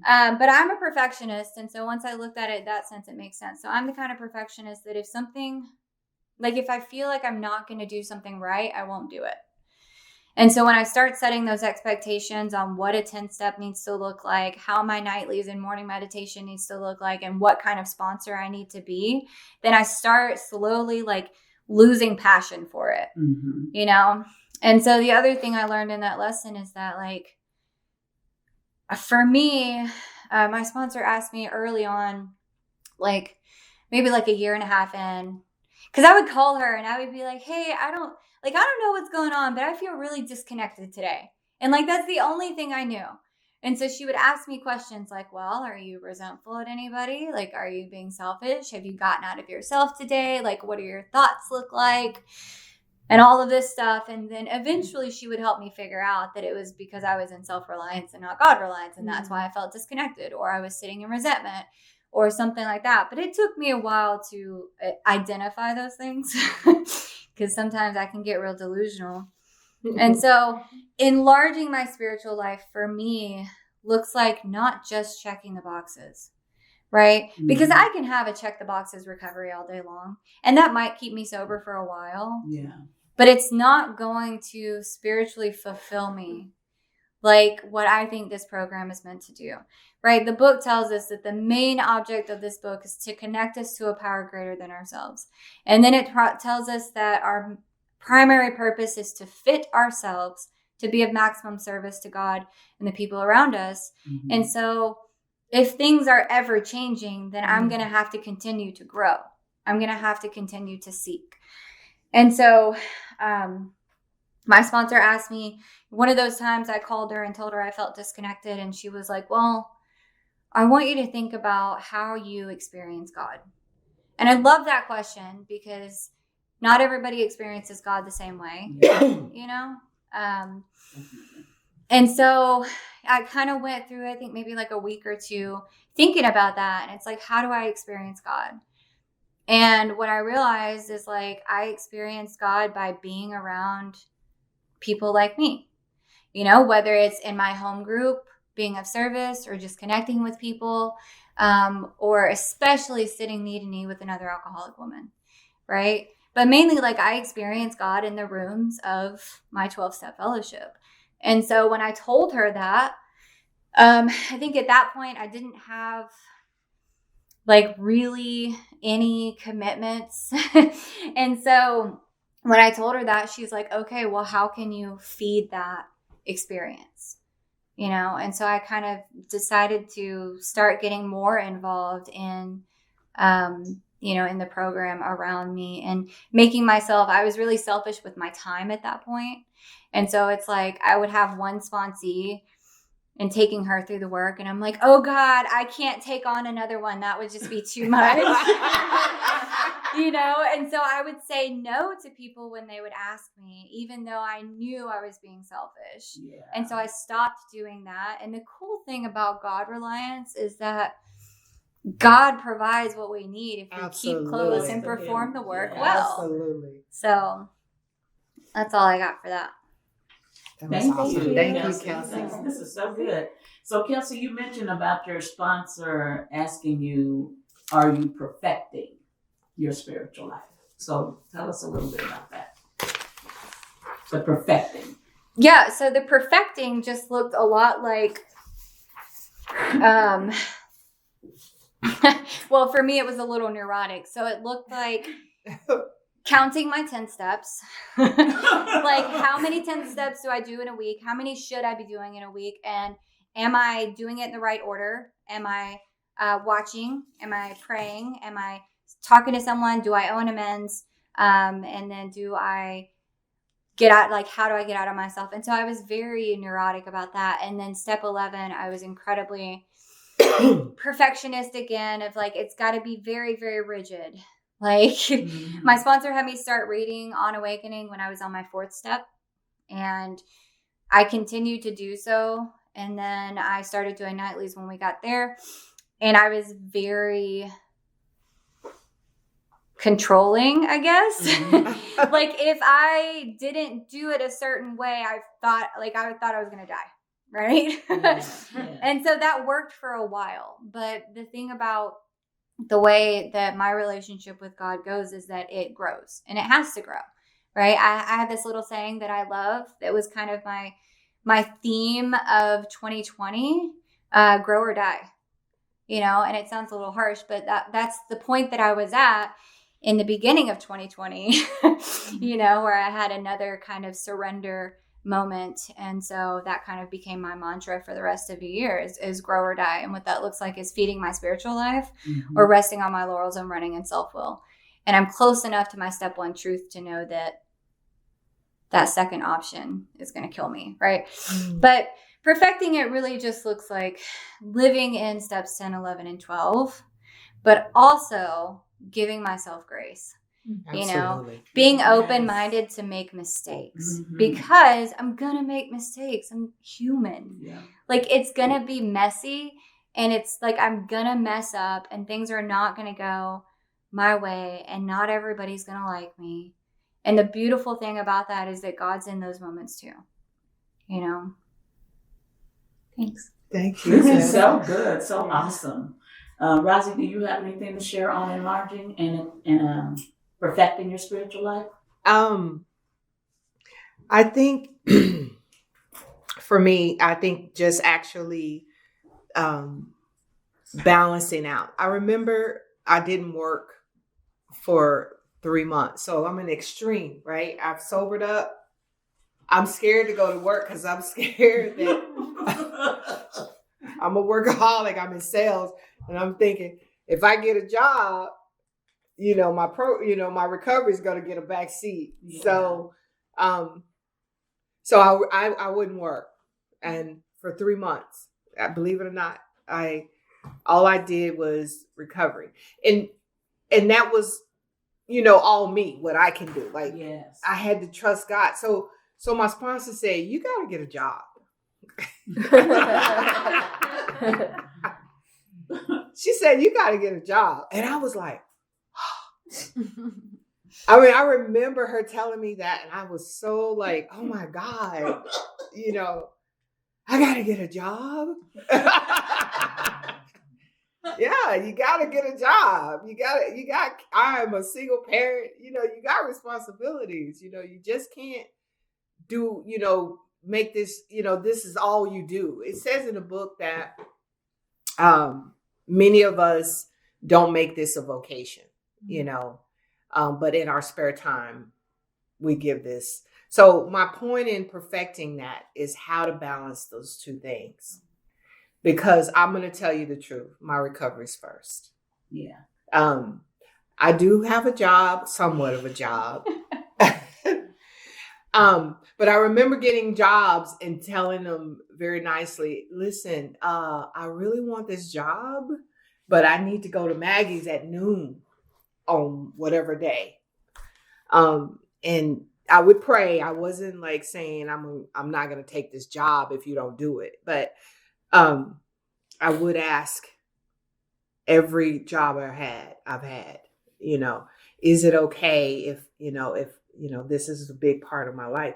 But I'm a perfectionist. And so once I looked at it in that sense, it makes sense. So I'm the kind of perfectionist that if something, like if I feel like I'm not going to do something right, I won't do it. And so when I start setting those expectations on what a 10-step needs to look like, how my nightlies and morning meditation needs to look like, and what kind of sponsor I need to be, then I start slowly like losing passion for it, you know? And so the other thing I learned in that lesson is that, like, for me, my sponsor asked me early on, like maybe like a year and a half in, because I would call her and I would be like, hey, I don't know what's going on, but I feel really disconnected today. And like, that's the only thing I knew. And so she would ask me questions like, well, are you resentful at anybody? Like, are you being selfish? Have you gotten out of yourself today? Like, what do your thoughts look like? And all of this stuff. And then eventually she would help me figure out that it was because I was in self-reliance and not God-reliance. And that's why I felt disconnected, or I was sitting in resentment or something like that. But it took me a while to identify those things. Because sometimes I can get real delusional. And so enlarging my spiritual life for me looks like not just checking the boxes, right? Because I can have a check the boxes recovery all day long, and that might keep me sober for a while. Yeah. But it's not going to spiritually fulfill me like what I think this program is meant to do, right? The book tells us that the main object of this book is to connect us to a power greater than ourselves. And then it tells us that our primary purpose is to fit ourselves to be of maximum service to God and the people around us. And so if things are ever changing, then I'm going to have to continue to grow. I'm going to have to continue to seek. And so, my sponsor asked me, one of those times I called her and told her I felt disconnected. And she was like, well, I want you to think about how you experience God. And I love that question because not everybody experiences God the same way, you know? And so I kind of went through, I think maybe like a week or two thinking about that. And it's like, how do I experience God? And what I realized is like I experienced God by being around people like me, you know, whether it's in my home group, being of service, or just connecting with people, or especially sitting knee to knee with another alcoholic woman, right? But mainly, like, I experienced God in the rooms of my 12-step fellowship. And so when I told her that, I think at that point I didn't have like really any commitments. And so when I told her that, she's like, okay, well, how can you feed that experience? You know? And so I kind of decided to start getting more involved in, you know, in the program around me and making myself, I was really selfish with my time at that point. And so it's like, I would have one sponsee and taking her through the work. And I'm like, oh God, I can't take on another one. That would just be too much, you know? And so I would say no to people when they would ask me, even though I knew I was being selfish. Yeah. And so I stopped doing that. And the cool thing about God reliance is that God provides what we need if we keep close and perform the work well. Absolutely. So that's all I got for that. Thank awesome. you. Thank you, Kelsey. Kelsey. This is so good. So, Kelsey, you mentioned about your sponsor asking you, are you perfecting your spiritual life? So tell us a little bit about that. The perfecting. Yeah, so the perfecting just looked a lot like, well, for me, it was a little neurotic. So it looked like counting my 10 steps. Like, how many 10 steps do I do in a week? How many should I be doing in a week? And am I doing it in the right order? Am I watching? Am I praying? Am I talking to someone? Do I owe an amends? And then do I get out, like, how do I get out of myself? And so I was very neurotic about that. And then step 11, I was incredibly perfectionist again, of like, it's got to be very, very rigid. Like, my sponsor had me start reading On Awakening when I was on my 4th step, and I continued to do so. And then I started doing nightlies when we got there, and I was very controlling, I guess. Like, if I didn't do it a certain way, I thought I was going to die. Right. Yeah. And so that worked for a while. But the thing about the way that my relationship with God goes is that it grows, and it has to grow. Right. I have this little saying that I love that was kind of my theme of 2020, grow or die, you know, and it sounds a little harsh, but that's the point that I was at in the beginning of 2020, you know, where I had another kind of surrender moment. And so that kind of became my mantra for the rest of the year is grow or die. And what that looks like is feeding my spiritual life or resting on my laurels and running in self-will. And I'm close enough to my step 1 truth to know that that second option is going to kill me. Right. But perfecting it really just looks like living in steps 10, 11, and 12, but also giving myself grace. You know, being open-minded to make mistakes because I'm going to make mistakes. I'm human. Yeah. Like, it's going to be messy, and it's like, I'm going to mess up, and things are not going to go my way, and not everybody's going to like me. And the beautiful thing about that is that God's in those moments too, you know? Thanks. Thank you. This is so good. So awesome. Rosie, do you have anything to share on enlarging and perfecting your spiritual life? I think for me, I think just actually balancing out. I remember I didn't work for 3 months. So I'm an extreme, right? I've sobered up. I'm scared to go to work because I'm scared that I'm a workaholic. I'm in sales, and I'm thinking if I get a job, you know, my recovery is going to get a back seat. Yeah. So I wouldn't work. And for 3 months, believe it or not, all I did was recovery. And that was, you know, all me, what I can do. Like, yes. I had to trust God. So my sponsor said, you got to get a job. She said, you got to get a job. And I was like, I mean, I remember her telling me that, and I was so like, oh my God, you know, I got to get a job. Yeah, you got to get a job. I am a single parent, you know, you got responsibilities, you know, you just can't do, you know, make this, you know, this is all you do. It says in the book that many of us don't make this a vocation, you know, but in our spare time, we give this. So my point in perfecting that is how to balance those two things. Because I'm going to tell you the truth. My recovery's first. Yeah. I do have a job, somewhat of a job. But I remember getting jobs and telling them very nicely, listen, I really want this job, but I need to go to Maggie's at noon on whatever day. And I would pray. I wasn't like saying I'm not going to take this job if you don't do it. But I would ask every job I've had, you know, is it okay if this is a big part of my life?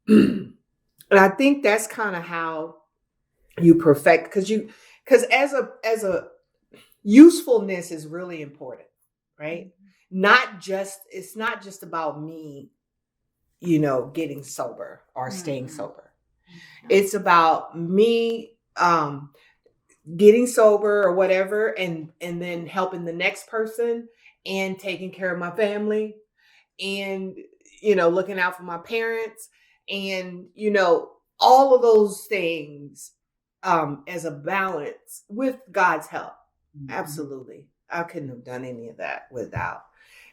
And I think that's kind of how you perfect, because as a usefulness is really important, right? It's not just about me, you know, getting sober or staying sober. It's about me getting sober or whatever, and then helping the next person and taking care of my family and, you know, looking out for my parents and, you know, all of those things as a balance with God's help. Mm-hmm. Absolutely. I couldn't have done any of that without.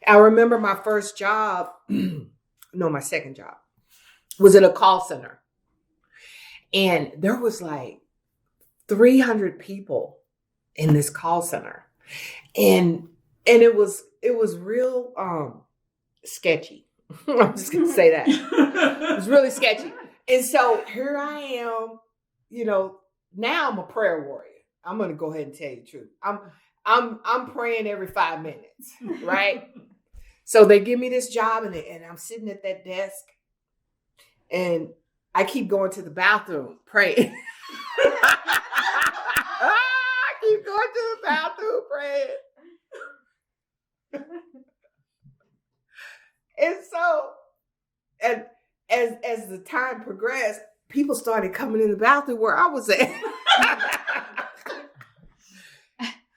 I remember my first job, my second job was at a call center. And there was like 300 people in this call center. And it was real sketchy. I'm just going to say that. It was really sketchy. And so here I am, you know, now I'm a prayer warrior. I'm going to go ahead and tell you the truth. I'm praying every 5 minutes, right? So they give me this job and I'm sitting at that desk and I keep going to the bathroom praying. I keep going to the bathroom praying. And so, and as the time progressed, people started coming in the bathroom where I was at.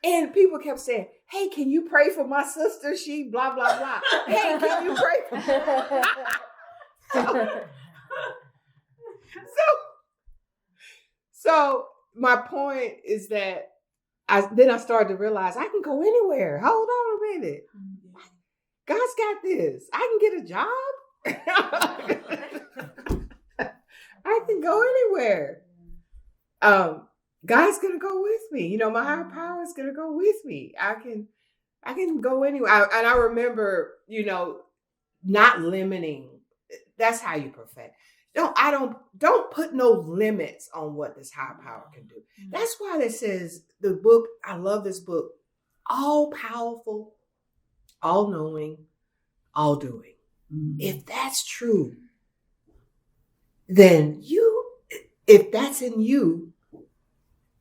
And people kept saying, hey, can you pray for my sister? She blah, blah, blah. Hey, can you pray for her? So my point is that I started to realize I can go anywhere. Hold on a minute. God's got this. I can get a job. I can go anywhere. God's gonna go with me. You know, my higher power is gonna go with me. I can go anywhere. And I remember, you know, not limiting. That's how you perfect. Don't put no limits on what this higher power can do. That's why it says the book, I love this book, all powerful, all knowing, all doing. Mm-hmm. If that's true, then if that's in you,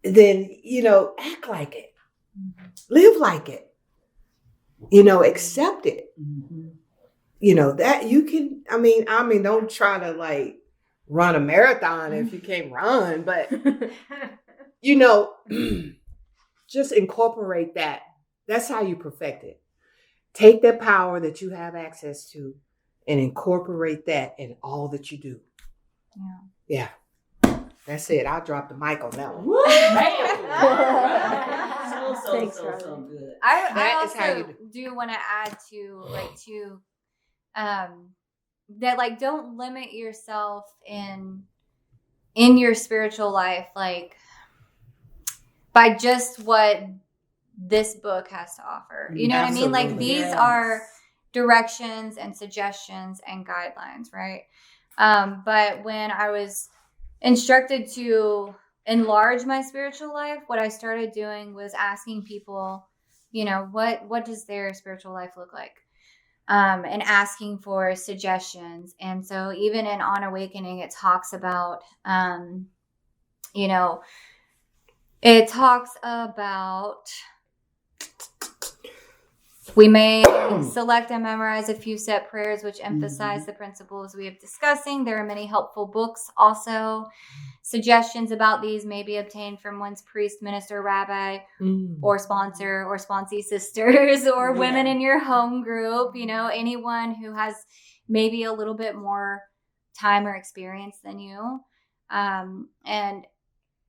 then, you know, act like it, live like it, you know, accept it. Mm-hmm. You know, that you can, I mean, don't try to like run a marathon if you can't run, but, you know, just incorporate that. That's how you perfect it. Take that power that you have access to and incorporate that in all that you do. Yeah. That's it. I'll drop the mic on that one. So good. I also do want to add to that, like, don't limit yourself in your spiritual life, like, by just what this book has to offer. You know Absolutely. What I mean? Like, these are directions and suggestions and guidelines, right? But when I was instructed to enlarge my spiritual life, what I started doing was asking people what does their spiritual life look like? And asking for suggestions. And so even in On Awakening, it talks about, we may select and memorize a few set prayers which emphasize the principles we have discussing. There are many helpful books also. Suggestions about these may be obtained from one's priest, minister, rabbi, or sponsor, or sponsee sisters, or women in your home group, anyone who has maybe a little bit more time or experience than you. And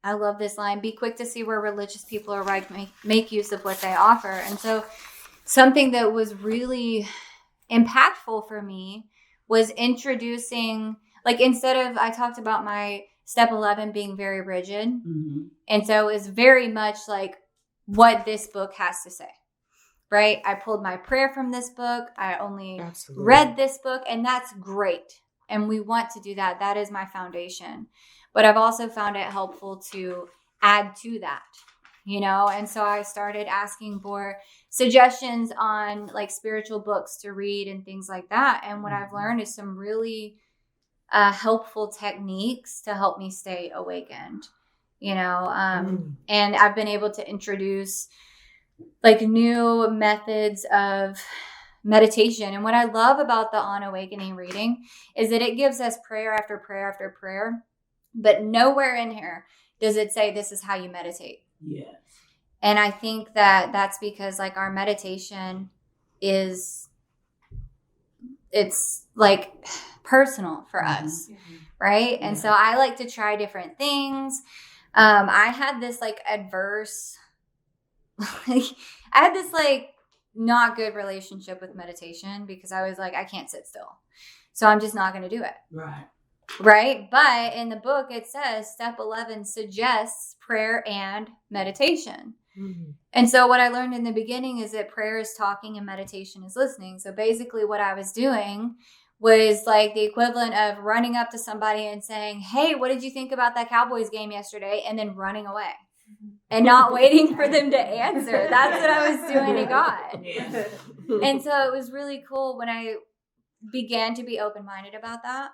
I love this line, be quick to see where religious people are right, make use of what they offer. And so something that was really impactful for me was introducing, like, instead of, I talked about my step 11 being very rigid. And so it's very much like what this book has to say, right? I pulled my prayer from this book. I only read this book, and that's great. And we want to do that. That is my foundation. But I've also found it helpful to add to that, and so I started asking for suggestions on like spiritual books to read and things like that. And what I've learned is some really helpful techniques to help me stay awakened, and I've been able to introduce like new methods of meditation. And what I love about the On Awakening reading is that it gives us prayer after prayer after prayer, but nowhere in here does it say this is how you meditate. Yes. And I think that that's because like our meditation it's like personal for us, right? And so I like to try different things. I had this like adverse, I had this like not good relationship with meditation because I was like, I can't sit still. So I'm just not going to do it. Right. But in the book, it says step 11 suggests prayer and meditation. And so what I learned in the beginning is that prayer is talking and meditation is listening. So basically what I was doing was like the equivalent of running up to somebody and saying, hey, what did you think about that Cowboys game yesterday? And then running away and not waiting for them to answer. That's what I was doing to God. And so it was really cool when I began to be open-minded about that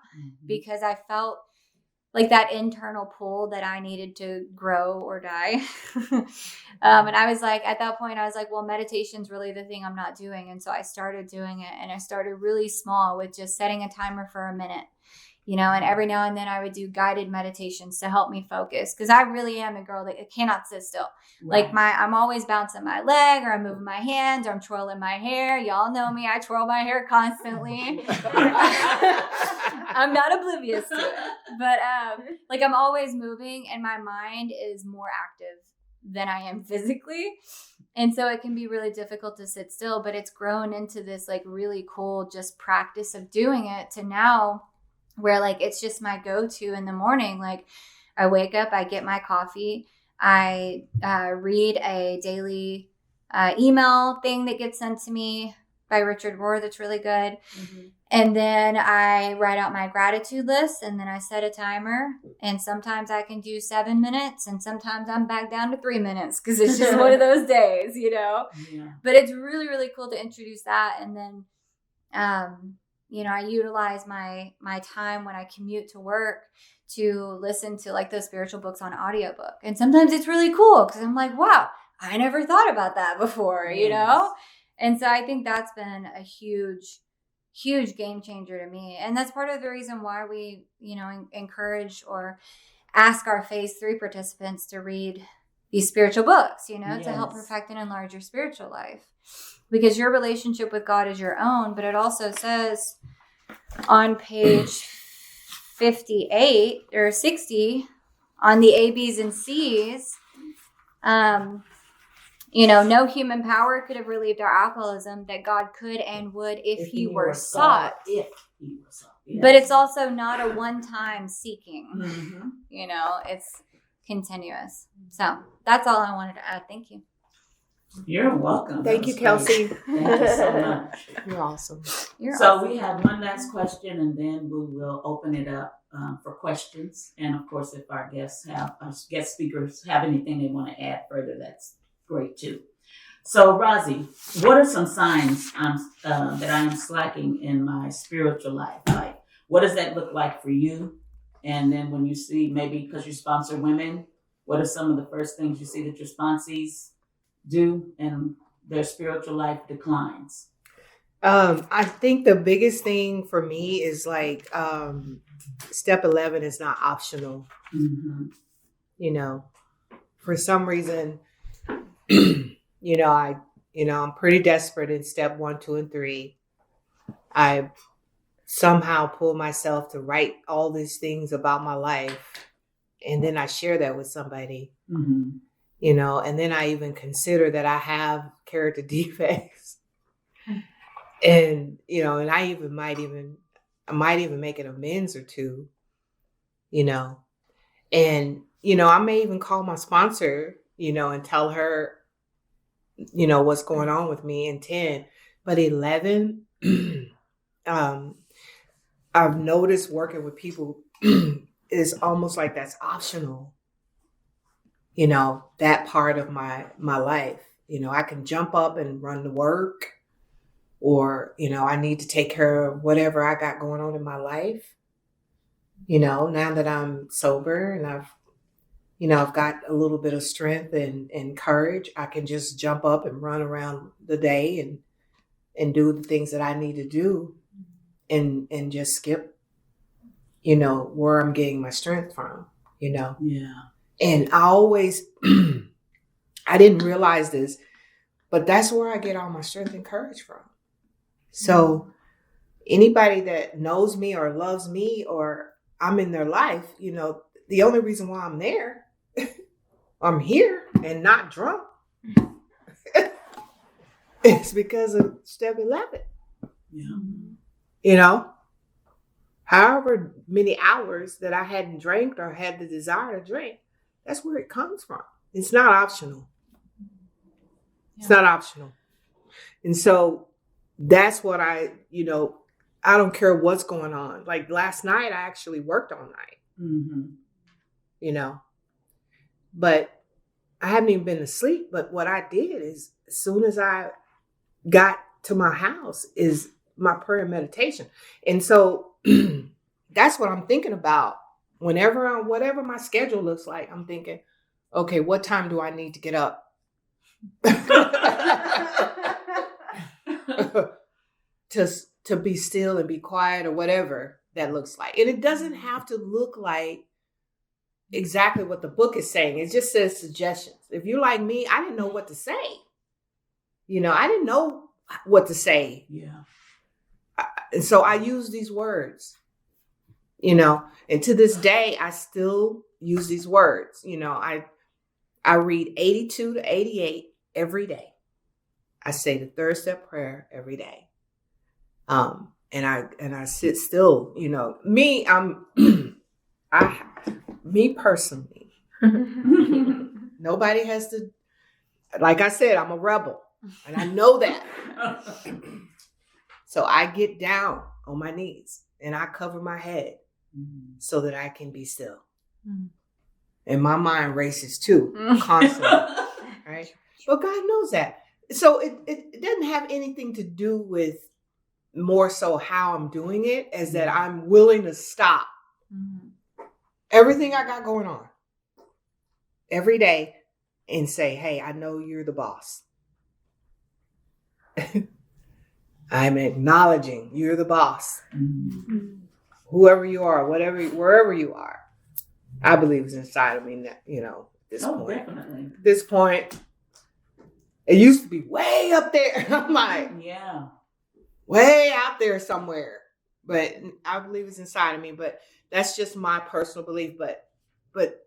because I felt like that internal pull that I needed to grow or die. And I was like, at that point, I was like, well, meditation's really the thing I'm not doing. And so I started doing it, and I started really small with just setting a timer for a minute, and every now and then I would do guided meditations to help me focus. Cause I really am a girl that cannot sit still. Like I'm always bouncing my leg, or I'm moving my hands, or I'm twirling my hair. Y'all know me. I twirl my hair constantly. I'm not oblivious to it, but like I'm always moving, and my mind is more active than I am physically. And so it can be really difficult to sit still, but it's grown into this like really cool just practice of doing it to now where like it's just my go-to in the morning. Like I wake up, I get my coffee, I read a daily email thing that gets sent to me by Richard Rohr that's really good. And then I write out my gratitude list, and then I set a timer. And sometimes I can do 7 minutes, and sometimes I'm back down to 3 minutes because it's just one of those days, But it's really, really cool to introduce that. And then, I utilize my time when I commute to work to listen to like those spiritual books on audiobook. And sometimes it's really cool because I'm like, wow, I never thought about that before, And so I think that's been a huge game changer to me. And that's part of the reason why we, encourage or ask our phase 3 participants to read these spiritual books, to help perfect and enlarge your spiritual life. Because your relationship with God is your own, but it also says on page 58 or 60 on the A, B's, and C's, no human power could have relieved our alcoholism, that God could and would if he were sought. But it's also not a one-time seeking, it's continuous. So that's all I wanted to add. Thank you. You're welcome. Thank you, Kelsey. Thank you so much. You're awesome. We have one last question, and then we will open it up for questions. And of course, if our guest speakers have anything they want to add further, that's great too. So, Rosie, what are some signs that I am slacking in my spiritual life? Like, what does that look like for you? And then when you see, maybe because you sponsor women, what are some of the first things you see that your sponsees do and their spiritual life declines? I think the biggest thing for me is like step 11 is not optional. Mm-hmm. You know, for some reason, I'm pretty desperate in step 1, 2, and 3. I somehow pull myself to write all these things about my life, and then I share that with somebody. Mm-hmm. And then I even consider that I have character defects, and and I might even make an amends or two, and I may even call my sponsor, and tell her, what's going on with me in 10, but 11, I've noticed working with people is almost like that's optional. That part of my life. I can jump up and run to work, or, I need to take care of whatever I got going on in my life. Now that I'm sober and I've got a little bit of strength and courage, I can just jump up and run around the day and do the things that I need to do and just skip, where I'm getting my strength from, Yeah. And I always, I didn't realize this, but that's where I get all my strength and courage from. So anybody that knows me or loves me or I'm in their life, the only reason why I'm there, I'm here and not drunk, it's because of step 11. Yeah. However many hours that I hadn't drank or had the desire to drink, that's where it comes from. It's not optional. It's not optional. And so that's what I don't care what's going on. Like last night, I actually worked all night, but I haven't even been to sleep. But what I did is as soon as I got to my house is my prayer and meditation. And so that's what I'm thinking about whatever my schedule looks like. I'm thinking, okay, what time do I need to get up? to be still and be quiet or whatever that looks like. And it doesn't have to look like exactly what the book is saying. It just says suggestions. If you're like me, I didn't know what to say. I didn't know what to say. Yeah. And so I use these words, and to this day, I still use these words. I read 82 to 88 every day. I say the third step prayer every day. And I sit still, me personally, nobody has to, like I said, I'm a rebel and I know that. So I get down on my knees and I cover my head so that I can be still. And my mind races too, constantly, right? But God knows that. So it doesn't have anything to do with more so how I'm doing it as that I'm willing to stop everything I got going on every day and say, hey, I know you're the boss. I'm acknowledging you're the boss. Whoever you are, wherever you are, I believe is inside of me, at this point. Definitely. At this point, it used to be way up there. I'm like, yeah, way out there somewhere. But I believe it's inside of me. But that's just my personal belief. But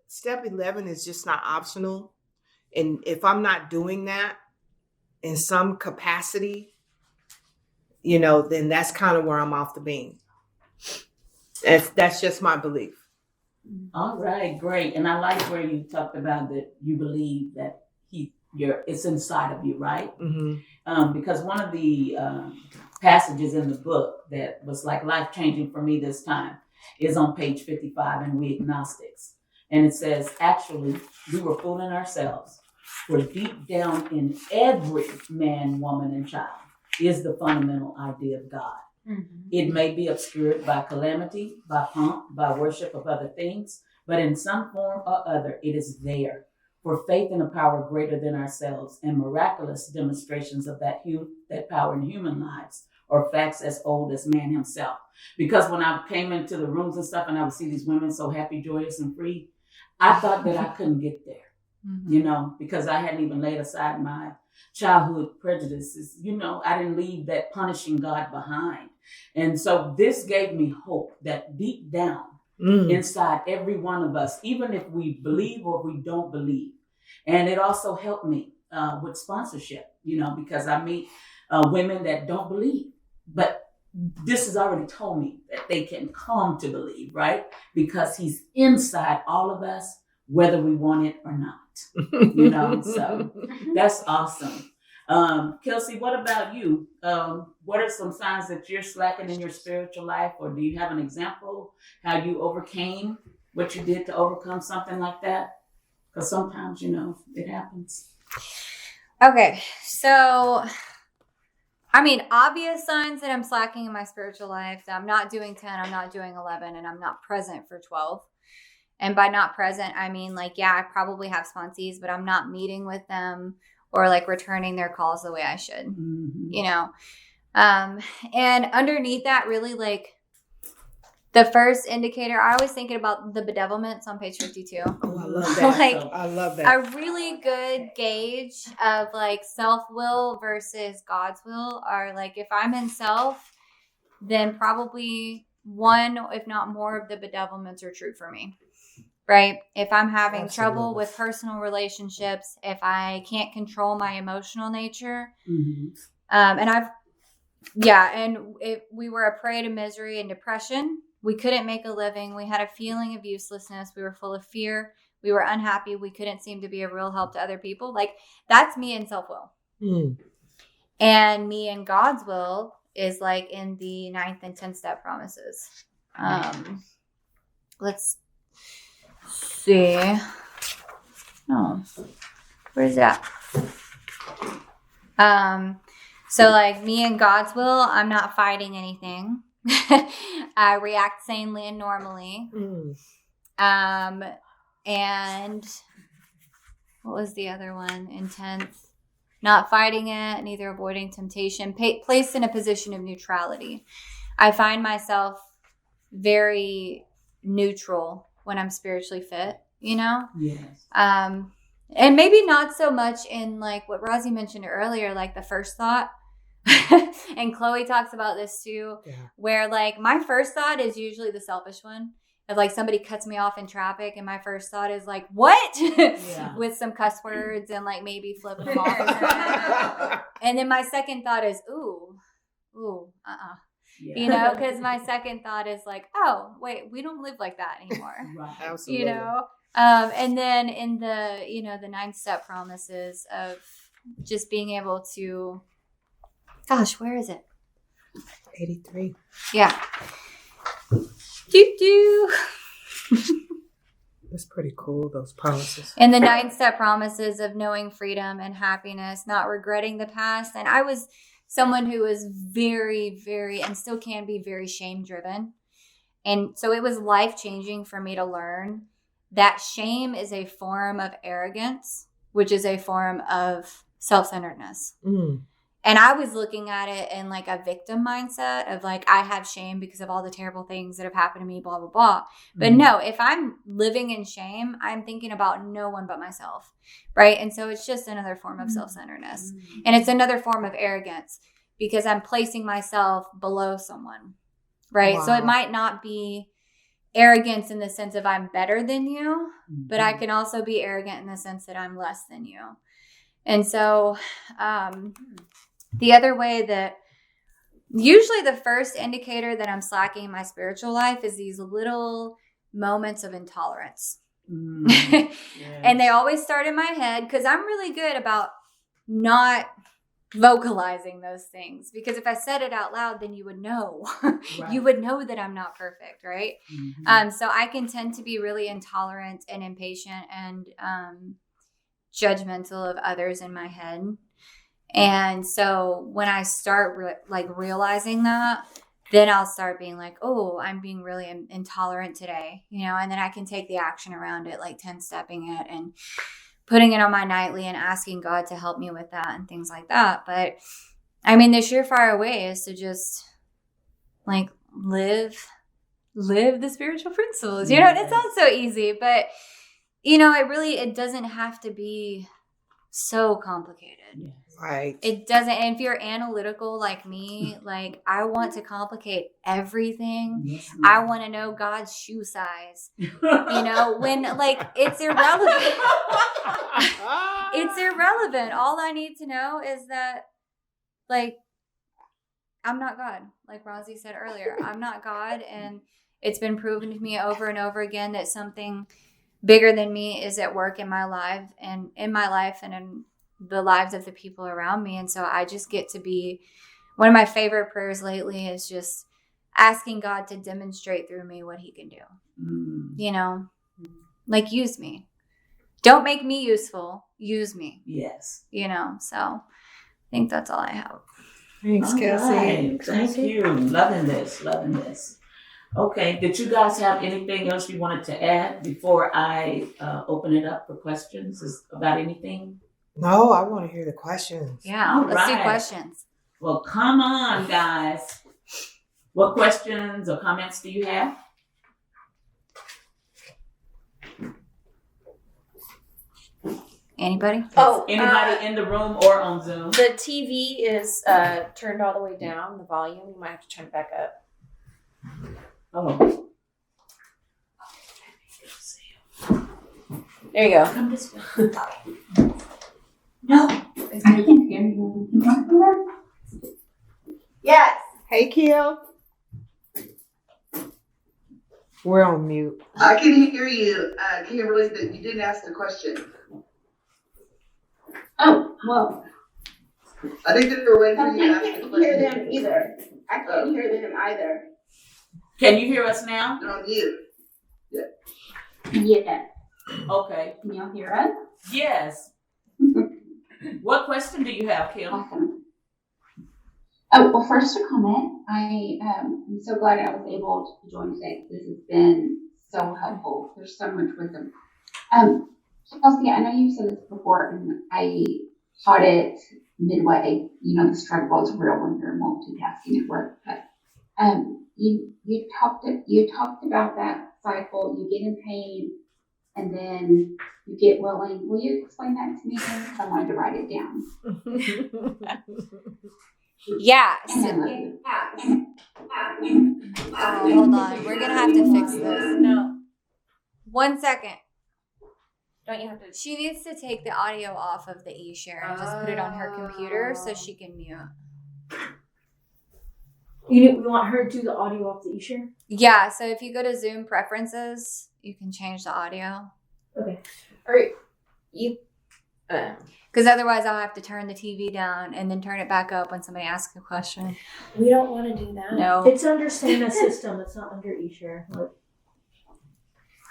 step 11 is just not optional. And if I'm not doing that in some capacity, then that's kind of where I'm off the beam. That's just my belief. All right, great. And I like where you talked about that you believe that it's inside of you, right? Mm-hmm. Because one of the passages in the book that was like life-changing for me this time is on page 55 in We Agnostics. And it says, actually, we were fooling ourselves. For deep down in every man, woman, and child is the fundamental idea of God. Mm-hmm. It may be obscured by calamity, by pomp, by worship of other things, but in some form or other, it is there. For faith in a power greater than ourselves and miraculous demonstrations of that power in human lives are facts as old as man himself. Because when I came into the rooms and stuff and I would see these women so happy, joyous, and free, I thought that I couldn't get there, because I hadn't even laid aside my childhood prejudices. I didn't leave that punishing God behind. And so this gave me hope that deep down inside every one of us, even if we believe or we don't believe. And it also helped me with sponsorship, because I meet women that don't believe, but this has already told me that they can come to believe, right? Because he's inside all of us, whether we want it or not, so that's awesome. Kelsey, what about you? What are some signs that you're slacking in your spiritual life, or do you have an example how you overcame what you did to overcome something like that? Because sometimes, it happens. Okay, so, obvious signs that I'm slacking in my spiritual life, that I'm not doing 10, I'm not doing 11, and I'm not present for 12. And by not present, I mean, I probably have sponsees, but I'm not meeting with them or, returning their calls the way I should, And underneath that, really, the first indicator, I always thinking about the bedevilments on page 52. Oh, I love that. I love that. A really good gauge of self-will versus God's will are if I'm in self, then probably one, if not more, of the bedevilments are true for me. Right? If I'm having trouble with personal relationships, if I can't control my emotional nature, we were a prey to misery and depression. We couldn't make a living. We had a feeling of uselessness. We were full of fear. We were unhappy. We couldn't seem to be a real help to other people. That's me in self-will. And me in God's will is in the 9th and 10th step promises. Let's see. Oh, where's that? So me in God's will, I'm not fighting anything. I react sanely and normally. And what was the other one? In 10th, not fighting it, neither avoiding temptation, placed in a position of neutrality. I find myself very neutral when I'm spiritually fit, Yes. And maybe not so much in what Rosie mentioned earlier, the first thought. And Chloe talks about this too, where my first thought is usually the selfish one of somebody cuts me off in traffic, and my first thought is what? With some cuss words and maybe flipping them off. And then my second thought is, because my second thought is oh, wait, we don't live like that anymore. Right. Absolutely. And then in the, the 9th step promises of just being able to, gosh, where is it? 83. Yeah. Doo-doo. That's pretty cool, those promises. And the 9th step promises of knowing freedom and happiness, not regretting the past. And I was someone who was very, very, and still can be very shame-driven. And so it was life-changing for me to learn that shame is a form of arrogance, which is a form of self-centeredness. And I was looking at it in a victim mindset of I have shame because of all the terrible things that have happened to me, blah, blah, blah. But no, if I'm living in shame, I'm thinking about no one but myself, right? And so it's just another form of self-centeredness. And it's another form of arrogance because I'm placing myself below someone, right? Wow. So it might not be arrogance in the sense of I'm better than you, but I can also be arrogant in the sense that I'm less than you. And so the other way that usually the first indicator that I'm slacking in my spiritual life is these little moments of intolerance. Yes. And they always start in my head because I'm really good about not vocalizing those things, because if I said it out loud, then you would know. Right. You would know that I'm not perfect, right? So I can tend to be really intolerant and impatient and judgmental of others in my head. And so when I start realizing that, then I'll start being like, oh, I'm being really intolerant today, and then I can take the action around it, like 10-stepping it and putting it on my nightly and asking God to help me with that and things like that. But I mean, the surefire way is to just like live the spiritual principles. It sounds so easy, but it doesn't have to be so complicated. Right. It doesn't. And if you're analytical like me, like I want to complicate everything. Yes, I want to know God's shoe size. When like it's irrelevant. It's irrelevant. All I need to know is that like I'm not God. Like Rosie said earlier, I'm not God, and it's been proven to me over and over again that something bigger than me is at work in my life and in the lives of the people around me. And so I just get to be, one of my favorite prayers lately is just asking God to demonstrate through me what he can do. Like use me. Don't make me useful. Use me. Yes. So I think that's all I have. Thanks, Kelsey. Right. Thank you. Loving this. Okay. Did you guys have anything else you wanted to add before I open it up for questions about anything? No, I want to hear the questions. Yeah, All let's do right. questions. Well, come on, guys. What questions or comments do you have? Anybody? Anybody in the room or on Zoom? The TV is turned all the way down, the volume. You might have to turn it back up. Oh. There you go. Come this way. No. I can't hear you. Yes. Hey, Kiel. We're on mute. I can hear you, Kimberly, but you didn't ask the question. Oh, well, I think that we're waiting for I you to ask the can't question. hear them either. I can't hear them either. Can you hear us now? They're on mute. Yeah. Okay. Can y'all hear us? Yes. What question do you have, Kim? Awesome. Oh, well, first a comment. I'm so glad I was able to join today. This has been so helpful. There's so much wisdom. Kelsey, I know you've said this before, and I taught it midway. The struggle is real when you're multitasking at work. But you talked about that cycle. You get in pain, and then you get willing. Will you explain that to me? Because I wanted to write it down. Yes. And then let you. Oh, hold on. We're going to have to fix this. No. 1 second. Don't you have to? She needs to take the audio off of the e-share and just put it on her computer so she can mute. You want her to do the audio off the e-share? Yeah, so if you go to Zoom preferences, you can change the audio. Okay. Or you. Because otherwise I'll have to turn the TV down and then turn it back up when somebody asks a question. We don't want to do that. No. It's under Sana system. It's not under e-share. Look.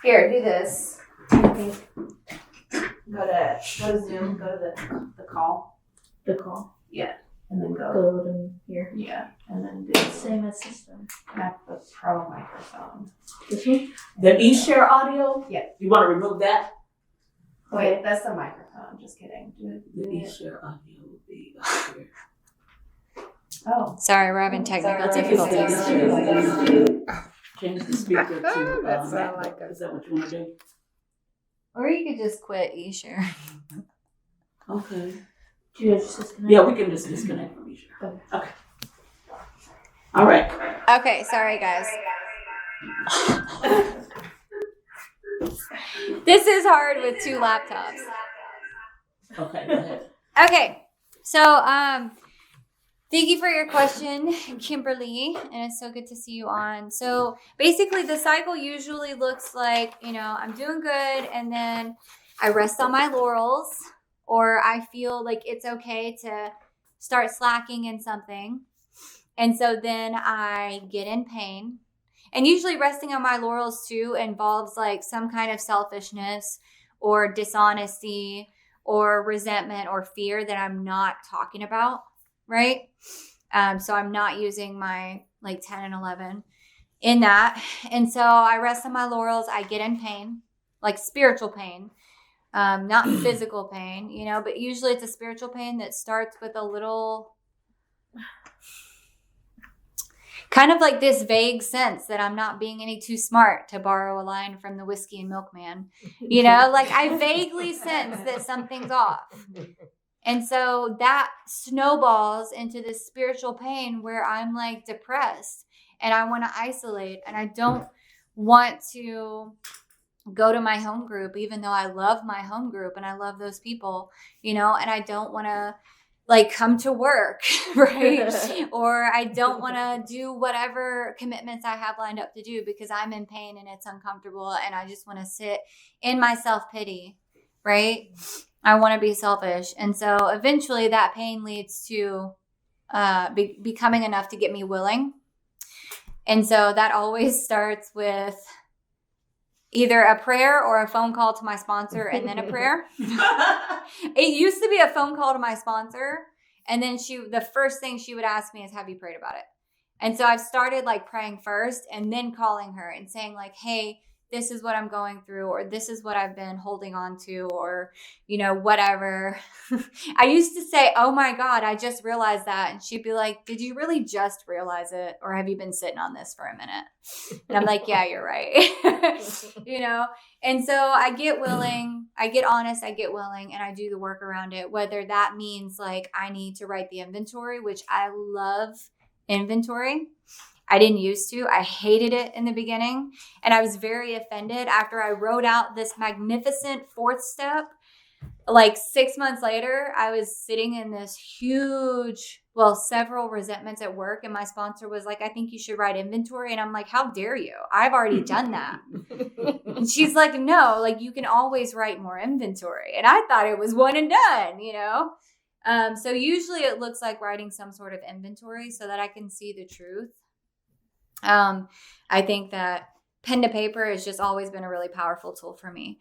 Here, do this. Okay. Go to Zoom. Go to the call. The call. And then go. Go to here. Yeah. And then do Same as system. have the pro microphone. This one? The e-share audio? Yeah. You want to remove that? Wait, that's the microphone. Just kidding. The e-share audio will be up here. Oh. Sorry, we're having technical Sorry. difficulties. Change the speaker to That sound MacBook. like a- Is that what you want to do? Or you could just quit e-share. Okay. Do you just disconnect? Yeah, we can just disconnect from e-share. Okay. All right. Okay, sorry guys. This is hard with 2 laptops. Okay, go ahead. Okay, so thank you for your question, Kimberly, and it's so good to see you on. So basically the cycle usually looks like, I'm doing good, and then I rest on my laurels, or I feel like it's okay to start slacking in something. And so then I get in pain. And usually resting on my laurels too involves like some kind of selfishness or dishonesty or resentment or fear that I'm not talking about, right? So I'm not using my like 10 and 11 in that. And so I rest on my laurels. I get in pain, like spiritual pain, not physical pain, you know, but usually it's a spiritual pain that starts with a little kind of like this vague sense that I'm not being any too smart, to borrow a line from the Whiskey and Milkman. You know, like I vaguely sense that something's off. And so that snowballs into this spiritual pain where I'm like depressed and I want to isolate and I don't want to go to my home group, even though I love my home group and I love those people, you know, and I don't want to like come to work, right? Or I don't want to do whatever commitments I have lined up to do because I'm in pain and it's uncomfortable and I just want to sit in my self-pity, right? I want to be selfish. And so eventually that pain leads to becoming enough to get me willing. And so that always starts with either a prayer or a phone call to my sponsor and then a prayer. It used to be a phone call to my sponsor. And then the first thing she would ask me is, have you prayed about it? And so I've started like praying first and then calling her and saying like, hey, this is what I'm going through, or this is what I've been holding on to, or, you know, whatever. I used to say, oh my God, I just realized that. And she'd be like, did you really just realize it? Or have you been sitting on this for a minute? And I'm like, yeah, you're right. You know? And so I get willing, I get honest, I get willing, and I do the work around it. Whether that means like I need to write the inventory, which I love inventory. I didn't used to. I hated it in the beginning. And I was very offended after I wrote out this magnificent fourth step. Like 6 months later, I was sitting in this huge, several resentments at work. And my sponsor was like, I think you should write inventory. And I'm like, how dare you? I've already done that. And she's like, no, like you can always write more inventory. And I thought it was one and done, you know? So usually it looks like writing some sort of inventory so that I can see the truth. I think that pen to paper has just always been a really powerful tool for me.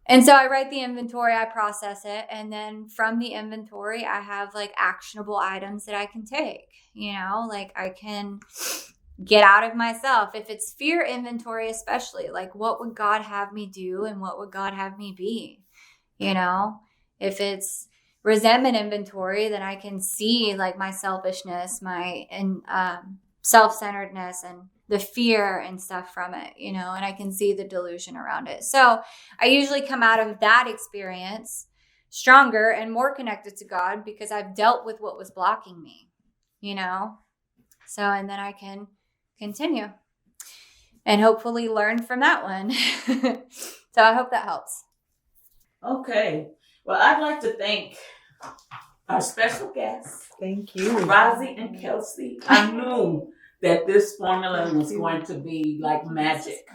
And so I write the inventory, I process it. And then from the inventory, I have like actionable items that I can take, you know, like I can get out of myself. If it's fear inventory, especially like what would God have me do and what would God have me be? You know, if it's resentment inventory, then I can see like my selfishness, my, self-centeredness and the fear and stuff from it, you know, and I can see the delusion around it. So I usually come out of that experience stronger and more connected to God because I've dealt with what was blocking me, you know? So, and then I can continue and hopefully learn from that one. So I hope that helps. Okay. Well, I'd like to thank our special guests. Thank you. Rosalind and Kelsey. I knew that this formula was going to be like magic.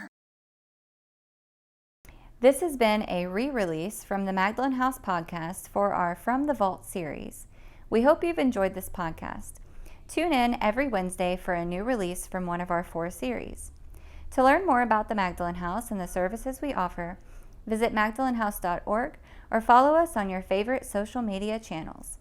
This has been a re-release from the Magdalen House podcast for our From the Vault series. We hope you've enjoyed this podcast. Tune in every Wednesday for a new release from one of our 4 series. To learn more about the Magdalen House and the services we offer, visit magdalenhouse.org or follow us on your favorite social media channels.